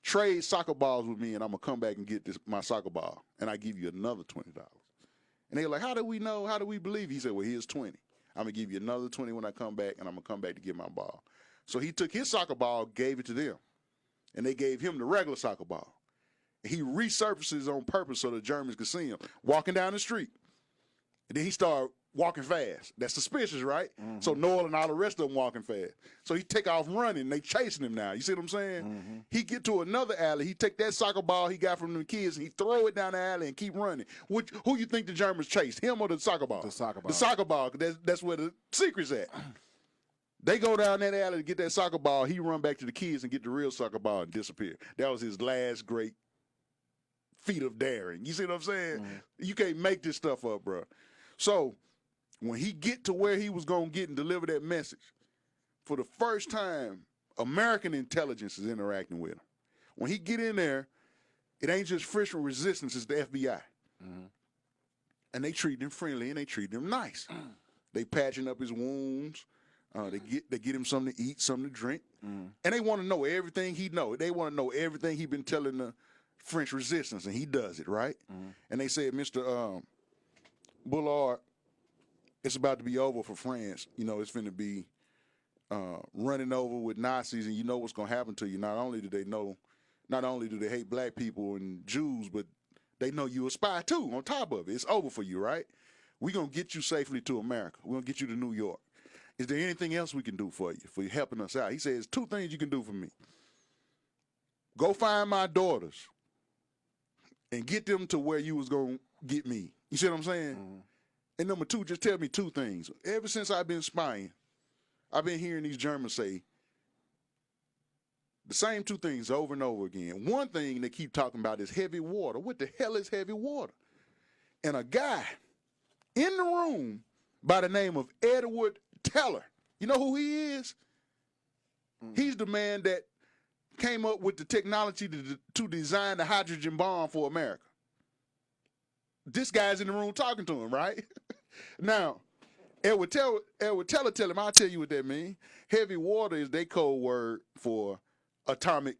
Trade soccer balls with me, and I'm going to come back and get my soccer ball, and I give you another $20. And they were like, how do we know? How do we believe? He said, well, here's 20. I'm going to give you another 20 when I come back, and I'm going to come back to get my ball. So he took his soccer ball, gave it to them, and they gave him the regular soccer ball. He resurfaces on purpose so the Germans could see him walking down the street. And then he started walking fast. That's suspicious, right? Mm-hmm. So Noel and all the rest of them walking fast. So he take off running. They chasing him now. You see what I'm saying? Mm-hmm. He get to another alley. He take that soccer ball he got from the kids and he throw it down the alley and keep running. Who you think the Germans chased? Him or the soccer ball? The soccer ball. The soccer ball. That's where the secret's at. They go down that alley to get that soccer ball. He run back to the kids and get the real soccer ball and disappear. That was his last great feat of daring. You see what I'm saying? Mm-hmm. You can't make this stuff up, bro. So when he get to where he was going to get and deliver that message, for the first time, American intelligence is interacting with him. When he get in there, it ain't just French Resistance, it's the FBI. Mm-hmm. And they treat him friendly and they treat him nice. They patching up his wounds. They get him something to eat, something to drink. Mm. And they want to know everything he know. They want to know everything he been telling the French Resistance, and he does it, right? Mm. And they said, Mr. Bullard, it's about to be over for France. You know, it's finna be running over with Nazis, and you know what's going to happen to you. Not only do they hate black people and Jews, but they know you a spy too on top of it. It's over for you, right? We're going to get you safely to America. We're going to get you to New York. Is there anything else we can do for you helping us out? He says, 2 things you can do for me. Go find my daughters and get them to where you was going to get me. You see what I'm saying? Mm-hmm. And number 2, just tell me 2 things. Ever since I've been spying, I've been hearing these Germans say the same 2 things over and over again. One thing they keep talking about is heavy water. What the hell is heavy water? And a guy in the room by the name of Edward Teller. You know who he is? Mm. He's the man that came up with the technology to design the hydrogen bomb for America. This guy's in the room talking to him, right? Now, Edward Teller tell him, I'll tell you what that means. Heavy water is their code word for atomic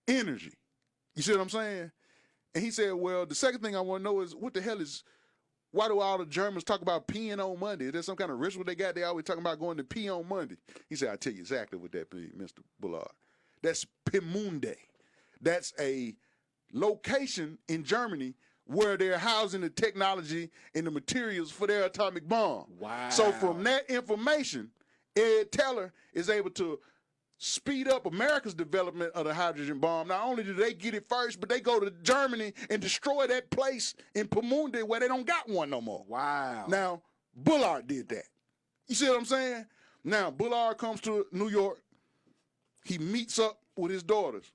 energy. You see what I'm saying? And he said, well, the second thing I want to know is what the hell is, why do all the Germans talk about peeing on Monday? Is there some kind of ritual they got? They always talking about going to pee on Monday. He said, I'll tell you exactly what that means, Mr. Bullard. That's Piemonte. That's a location in Germany where they're housing the technology and the materials for their atomic bomb. Wow. So from that information, Ed Teller is able to speed up America's development of the hydrogen bomb. Not only do they get it first, but they go to Germany and destroy that place in Piemonte where they don't got one no more. Wow. Now, Bullard did that. You see what I'm saying? Now, Bullard comes to New York. He meets up with his daughters.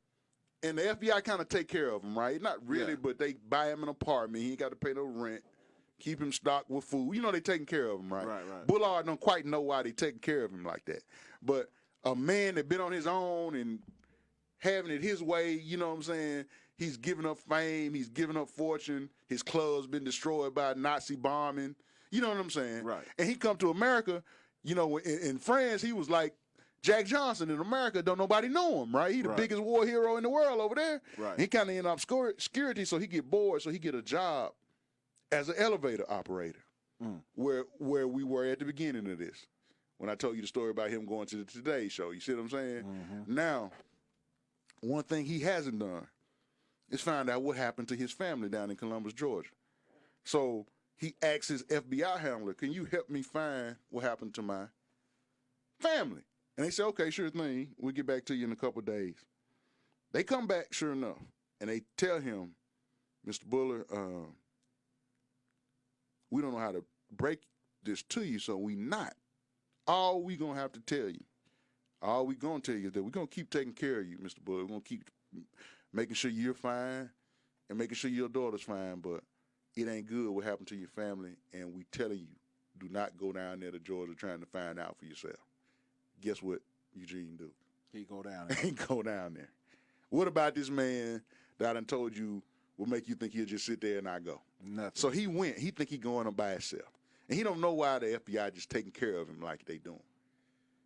And the FBI kind of take care of him, right? Not really, but they buy him an apartment. He ain't got to pay no rent. Keep him stocked with food. You know they taking care of him, right? Right. Bullard don't quite know why they taking care of him like that. But a man that been on his own and having it his way, you know what I'm saying? He's giving up fame. He's giving up fortune. His club's been destroyed by Nazi bombing. You know what I'm saying? Right. And he come to America, you know, in France, he was like Jack Johnson. In America, don't nobody know him, right? He the biggest war hero in the world over there. Right. He kind of in obscurity, so he get bored, so he get a job as an elevator operator, where we were at the beginning of this. When I told you the story about him going to the Today Show, you see what I'm saying? Now, one thing he hasn't done is find out what happened to his family down in Columbus, Georgia. So he asks his FBI handler, can you help me find what happened to my family? And they say, okay, sure thing. We'll get back to you in a couple of days. They come back, sure enough, and they tell him, Mr. Bullard, we don't know how to break this to you, so we not. All we going to have to tell you, all we going to tell you is that we're going to keep taking care of you, Mr. Bullard. We're going to keep making sure you're fine and making sure your daughter's fine, but it ain't good what happened to your family, and we telling you, do not go down there to Georgia trying to find out for yourself. Guess what Eugene do? He go down there. He go down there. What about this man that I done told you will make you think he'll just sit there and not go? Nothing. So he went. He think he going up by himself. And he don't know why the FBI just taking care of him like they doing.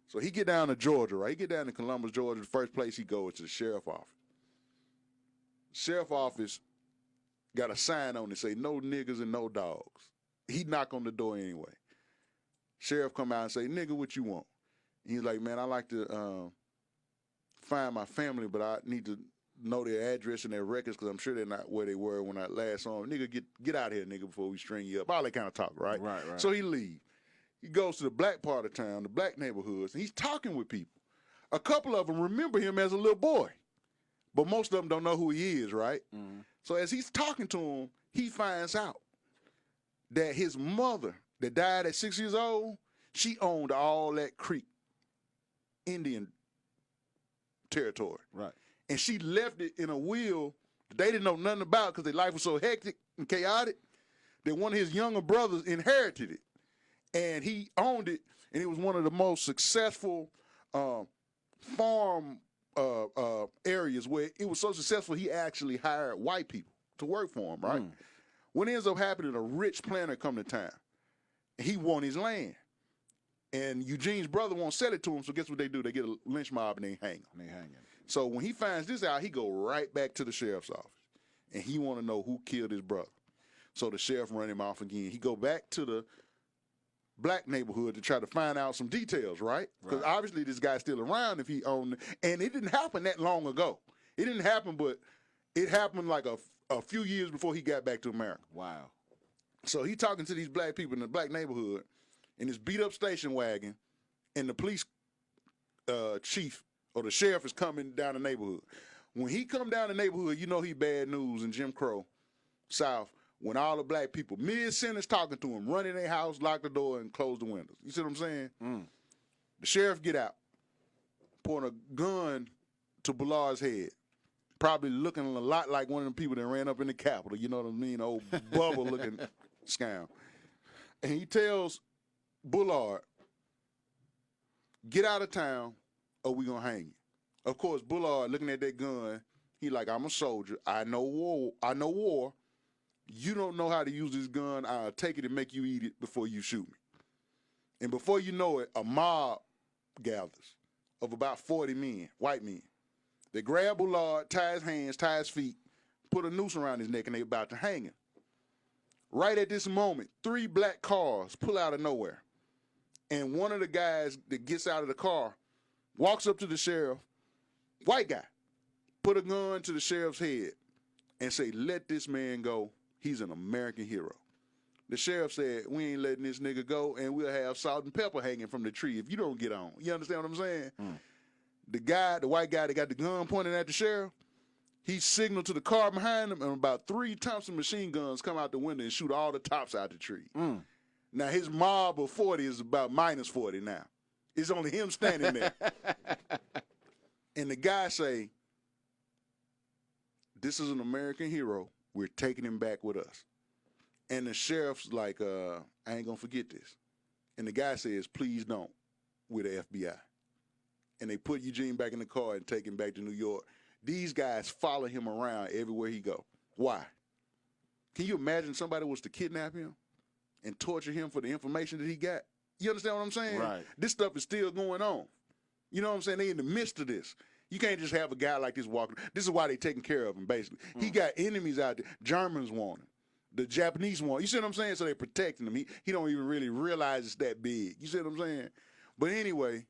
So he get down to Georgia, right? He get down to Columbus, Georgia. The first place he goes to the sheriff office. Sheriff office got a sign on it say no niggas and no dogs. He knock on the door anyway. Sheriff come out and say, nigga, what you want? And he's like, man, I like to find my family, but I need to know their address and their records because I'm sure they're not where they were when I last saw them. Nigga, get out of here, nigga, before we string you up. All that kind of talk, right? Right. So he leave. He goes to the black part of town, the black neighborhoods, and he's talking with people. A couple of them remember him as a little boy, but most of them don't know who he is, right? So as he's talking to him, he finds out that his mother that died at 6 years old, she owned all that Creek Indian territory. Right. And she left it in a will that they didn't know nothing about because their life was so hectic and chaotic that one of his younger brothers inherited it. And he owned it, and it was one of the most successful farm areas where it was so successful he actually hired white people to work for him, right? What ends up happening, a rich planter come to town, and he won his land. And Eugene's brother won't sell it to him, so guess what they do? They get a lynch mob and they hang him. So when he finds this out, he go right back to the sheriff's office, and he want to know who killed his brother. So the sheriff run him off again. He go back to the black neighborhood to try to find out some details, right? Because obviously this guy's still around if he owned it. And it didn't happen that long ago. It didn't happen, but it happened like a few years before he got back to America. Wow. So he talking to these black people in the black neighborhood in this beat-up station wagon, and the police chief or the sheriff is coming down the neighborhood. When he come down the neighborhood, you know he bad news in Jim Crow South. When all the black people, mid-sentence talking to him, run in their house, lock the door, and close the windows. You see what I'm saying? The sheriff get out, point a gun to Bullard's head, probably looking a lot like one of them people that ran up in the Capitol, you know what I mean, old Bubba-looking scoundrel. And he tells Bullard, get out of town or we gonna hang you. Of course, Bullard looking at that gun, he like, I'm a soldier, I know war. You don't know how to use this gun. I'll take it and make you eat it before you shoot me. And before you know it, a mob gathers of about 40 men, white men. They grab Bullard, tie his hands, tie his feet, put a noose around his neck, and they about to hang him. Right at this moment, 3 black cars pull out of nowhere. And one of the guys that gets out of the car walks up to the sheriff, white guy, put a gun to the sheriff's head and say, let this man go. He's an American hero. The sheriff said, we ain't letting this nigga go, and we'll have salt and pepper hanging from the tree if you don't get on. You understand what I'm saying? The white guy that got the gun pointing at the sheriff, he signaled to the car behind him, and about 3 Thompson machine guns come out the window and shoot all the tops out the tree. Now, his mob of 40 is about minus 40 now. It's only him standing there. And the guy say, this is an American hero. We're taking him back with us. And the sheriff's like, I ain't gonna forget this. And the guy says, please don't, with the FBI. And they put Eugene back in the car and take him back to New York. These guys follow him around everywhere he go. Why? Can you imagine somebody was to kidnap him and torture him for the information that he got. You understand what I'm saying? Right. This stuff is still going on. You know what I'm saying? They in the midst of this. You can't just have a guy like this walking. This is why they taking care of him, basically. He got enemies out there. Germans want him. The Japanese want him. You see what I'm saying? So they're protecting him. He don't even really realize it's that big. You see what I'm saying? But anyway,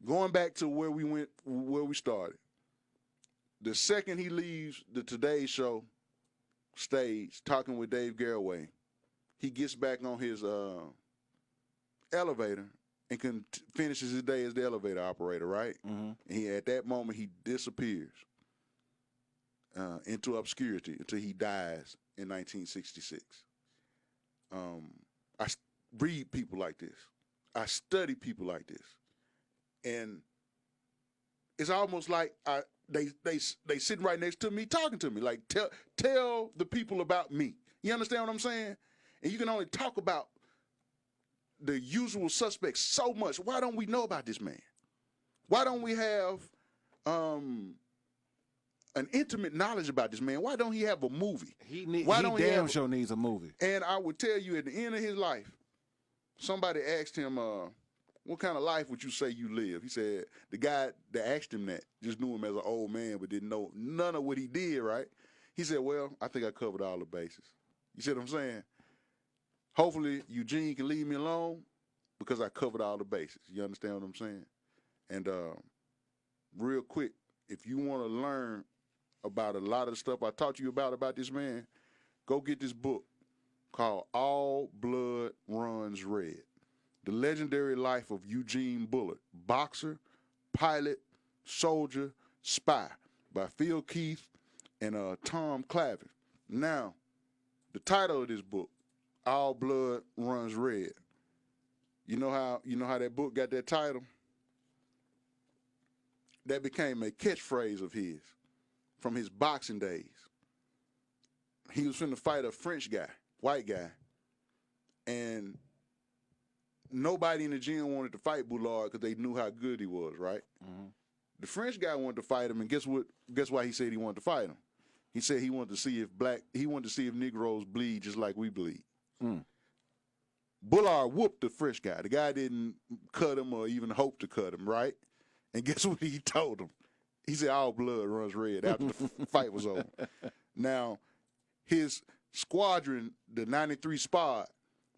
going back to where we started. The second he leaves the Today Show stage, talking with Dave Garroway, he gets back on his elevator and finishes his day as the elevator operator, right? Mm-hmm. And at that moment, he disappears into obscurity until he dies in 1966. I read people like this. I study people like this. And it's almost like they sitting right next to me talking to me. Like, tell the people about me. You understand what I'm saying? And you can only talk about the usual suspects so much. Why don't we know about this man? Why don't we have an intimate knowledge about this man? Why don't he have a movie? He damn sure needs a movie. And I would tell you, at the end of his life, somebody asked him, what kind of life would you say you live? He said, the guy that asked him that just knew him as an old man but didn't know none of what he did, right? He said, well, I think I covered all the bases. You see what I'm saying? Hopefully, Eugene can leave me alone because I covered all the bases. You understand what I'm saying? And real quick, if you want to learn about a lot of the stuff I taught you about this man, go get this book called All Blood Runs Red. The Legendary Life of Eugene Bullard, Boxer, Pilot, Soldier, Spy, by Phil Keith and Tom Clavin. Now, the title of this book, All Blood Runs Red. You know how that book got that title? That became a catchphrase of his from his boxing days. He was finna fight a French guy, white guy, and nobody in the gym wanted to fight Bullard because they knew how good he was, right? Mm-hmm. The French guy wanted to fight him, and guess what? Guess why he said he wanted to fight him? He said he wanted to see if Negroes bleed just like we bleed. Mm. Bullard whooped the French guy. The guy didn't cut him or even hope to cut him, right? And guess what he told him? He said, all blood runs red after the fight was over. Now, his squadron, the 93 Spod,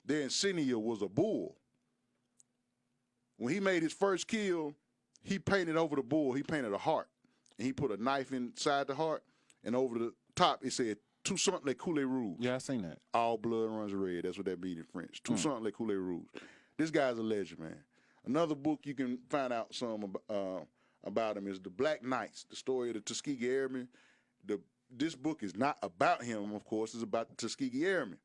their insignia was a bull. When he made his first kill, he painted over the bull, he painted a heart. And he put a knife inside the heart, and over the top it said, Tout sang les couleurs rouges. Yeah, I seen that. All blood runs red. That's what that means in French. Tout sang les couleurs rouges. This guy's a legend, man. Another book you can find out some about him is The Black Knights, the story of the Tuskegee Airmen. This book is not about him, of course. It's about the Tuskegee Airmen.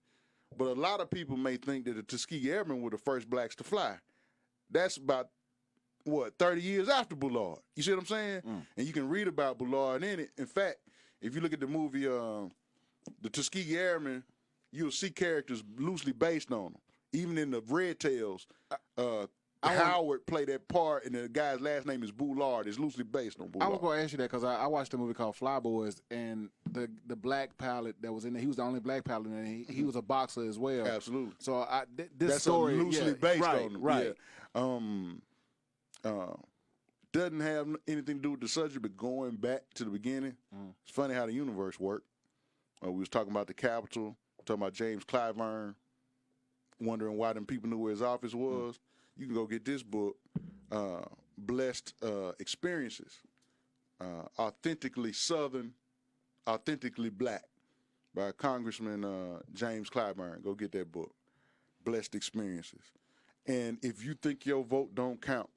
But a lot of people may think that the Tuskegee Airmen were the first blacks to fly. That's about, 30 years after Bullard. You see what I'm saying? And you can read about Bullard in it. In fact, if you look at the movie The Tuskegee Airmen, you'll see characters loosely based on them. Even in the Red Tails, Howard played that part, and the guy's last name is Bullard. It's loosely based on Bullard. I was going to ask you that because I watched a movie called Fly Boys, and the black pilot that was in there, he was the only black pilot, and he was a boxer as well. Absolutely. So this That's story loosely based on him. Right. Yeah. Doesn't have anything to do with the subject, but going back to the beginning, it's funny how the universe worked. We was talking about the Capitol, talking about James Clyburn, wondering why them people knew where his office was. You can go get this book, Blessed Experiences, Authentically Southern, Authentically Black, by Congressman James Clyburn. Go get that book, Blessed Experiences. And if you think your vote don't count,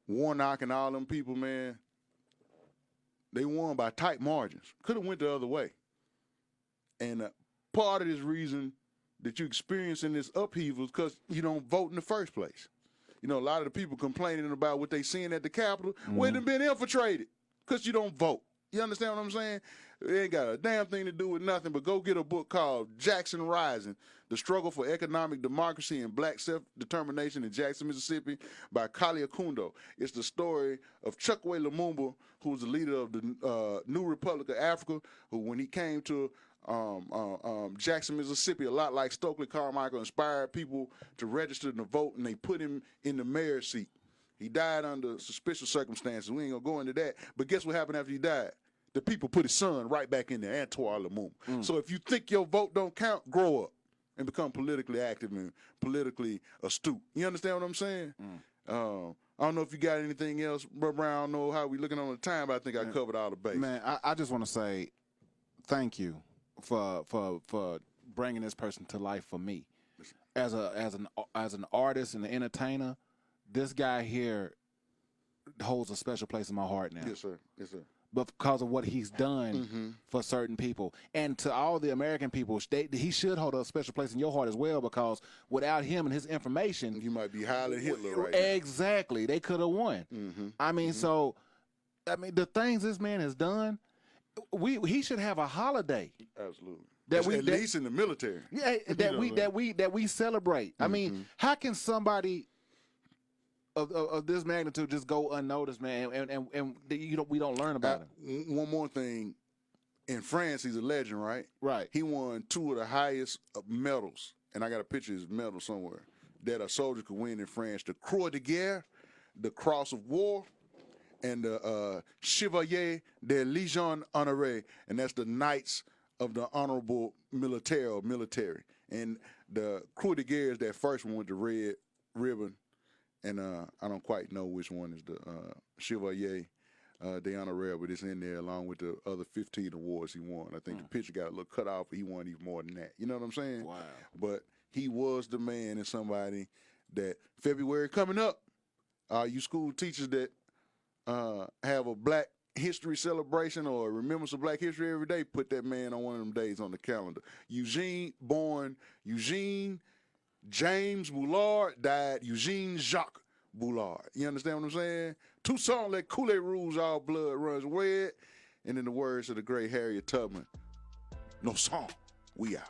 Warnock and all them people, man, they won by tight margins. Could have went the other way. And part of this reason that you're experiencing this upheaval is because you don't vote in the first place. You know, a lot of the people complaining about what they seeing at the Capitol, well, they've been infiltrated because you don't vote. You understand what I'm saying? It ain't got a damn thing to do with nothing, but go get a book called Jackson Rising, The Struggle for Economic Democracy and Black Self-Determination in Jackson, Mississippi, by Kali Akundo. It's the story of Chokwe Lumumba, who was the leader of the New Republic of Africa, who when he came to Jackson, Mississippi, a lot like Stokely Carmichael, inspired people to register to vote, and they put him in the mayor's seat. He died under suspicious circumstances. We ain't gonna go into that. But guess what happened after he died? The people put his son right back in there, Antoine Lumumba. So if you think your vote don't count, grow up and become politically active and politically astute. You understand what I'm saying? I don't know if you got anything else, Bro Brown. I don't know how we looking on the time, but I think I covered all the bases. Man, I just want to say thank you for bringing this person to life for me. As an artist and an entertainer, this guy here holds a special place in my heart now. Yes, sir. Yes, sir. But because of what he's done for certain people. And to all the American people, he should hold a special place in your heart as well, because without him and his information... You might be higher than Hitler right Exactly. They could have won. I mean, so, the things this man has done, he should have a holiday. Absolutely. At least in the military. Yeah, that we celebrate. I mean, how can somebody... Of this magnitude just go unnoticed, man, and we don't learn about him. One more thing, in France, he's a legend, right? Right. He won 2 of the highest medals, and I got a picture of his medal somewhere, that a soldier could win in France: the Croix de Guerre, the Cross of War, and the Chevalier de Légion Honorée, and that's the Knights of the Honorable Military. And the Croix de Guerre is that first one with the red ribbon. And I don't quite know which one is the Chevalier de Honoré, but it's in there along with the other 15 awards he won. I think the picture got a little cut off, but he won even more than that. You know what I'm saying? Wow. But he was the man, and somebody that February coming up, you school teachers that have a Black History celebration or remembrance of Black history every day, put that man on one of them days on the calendar. Eugene James Bullard, died Eugene Jacques Bullard. You understand what I'm saying? 2 songs like Kool-Aid rules, all blood runs red. And in the words of the great Harriet Tubman, no song, we out.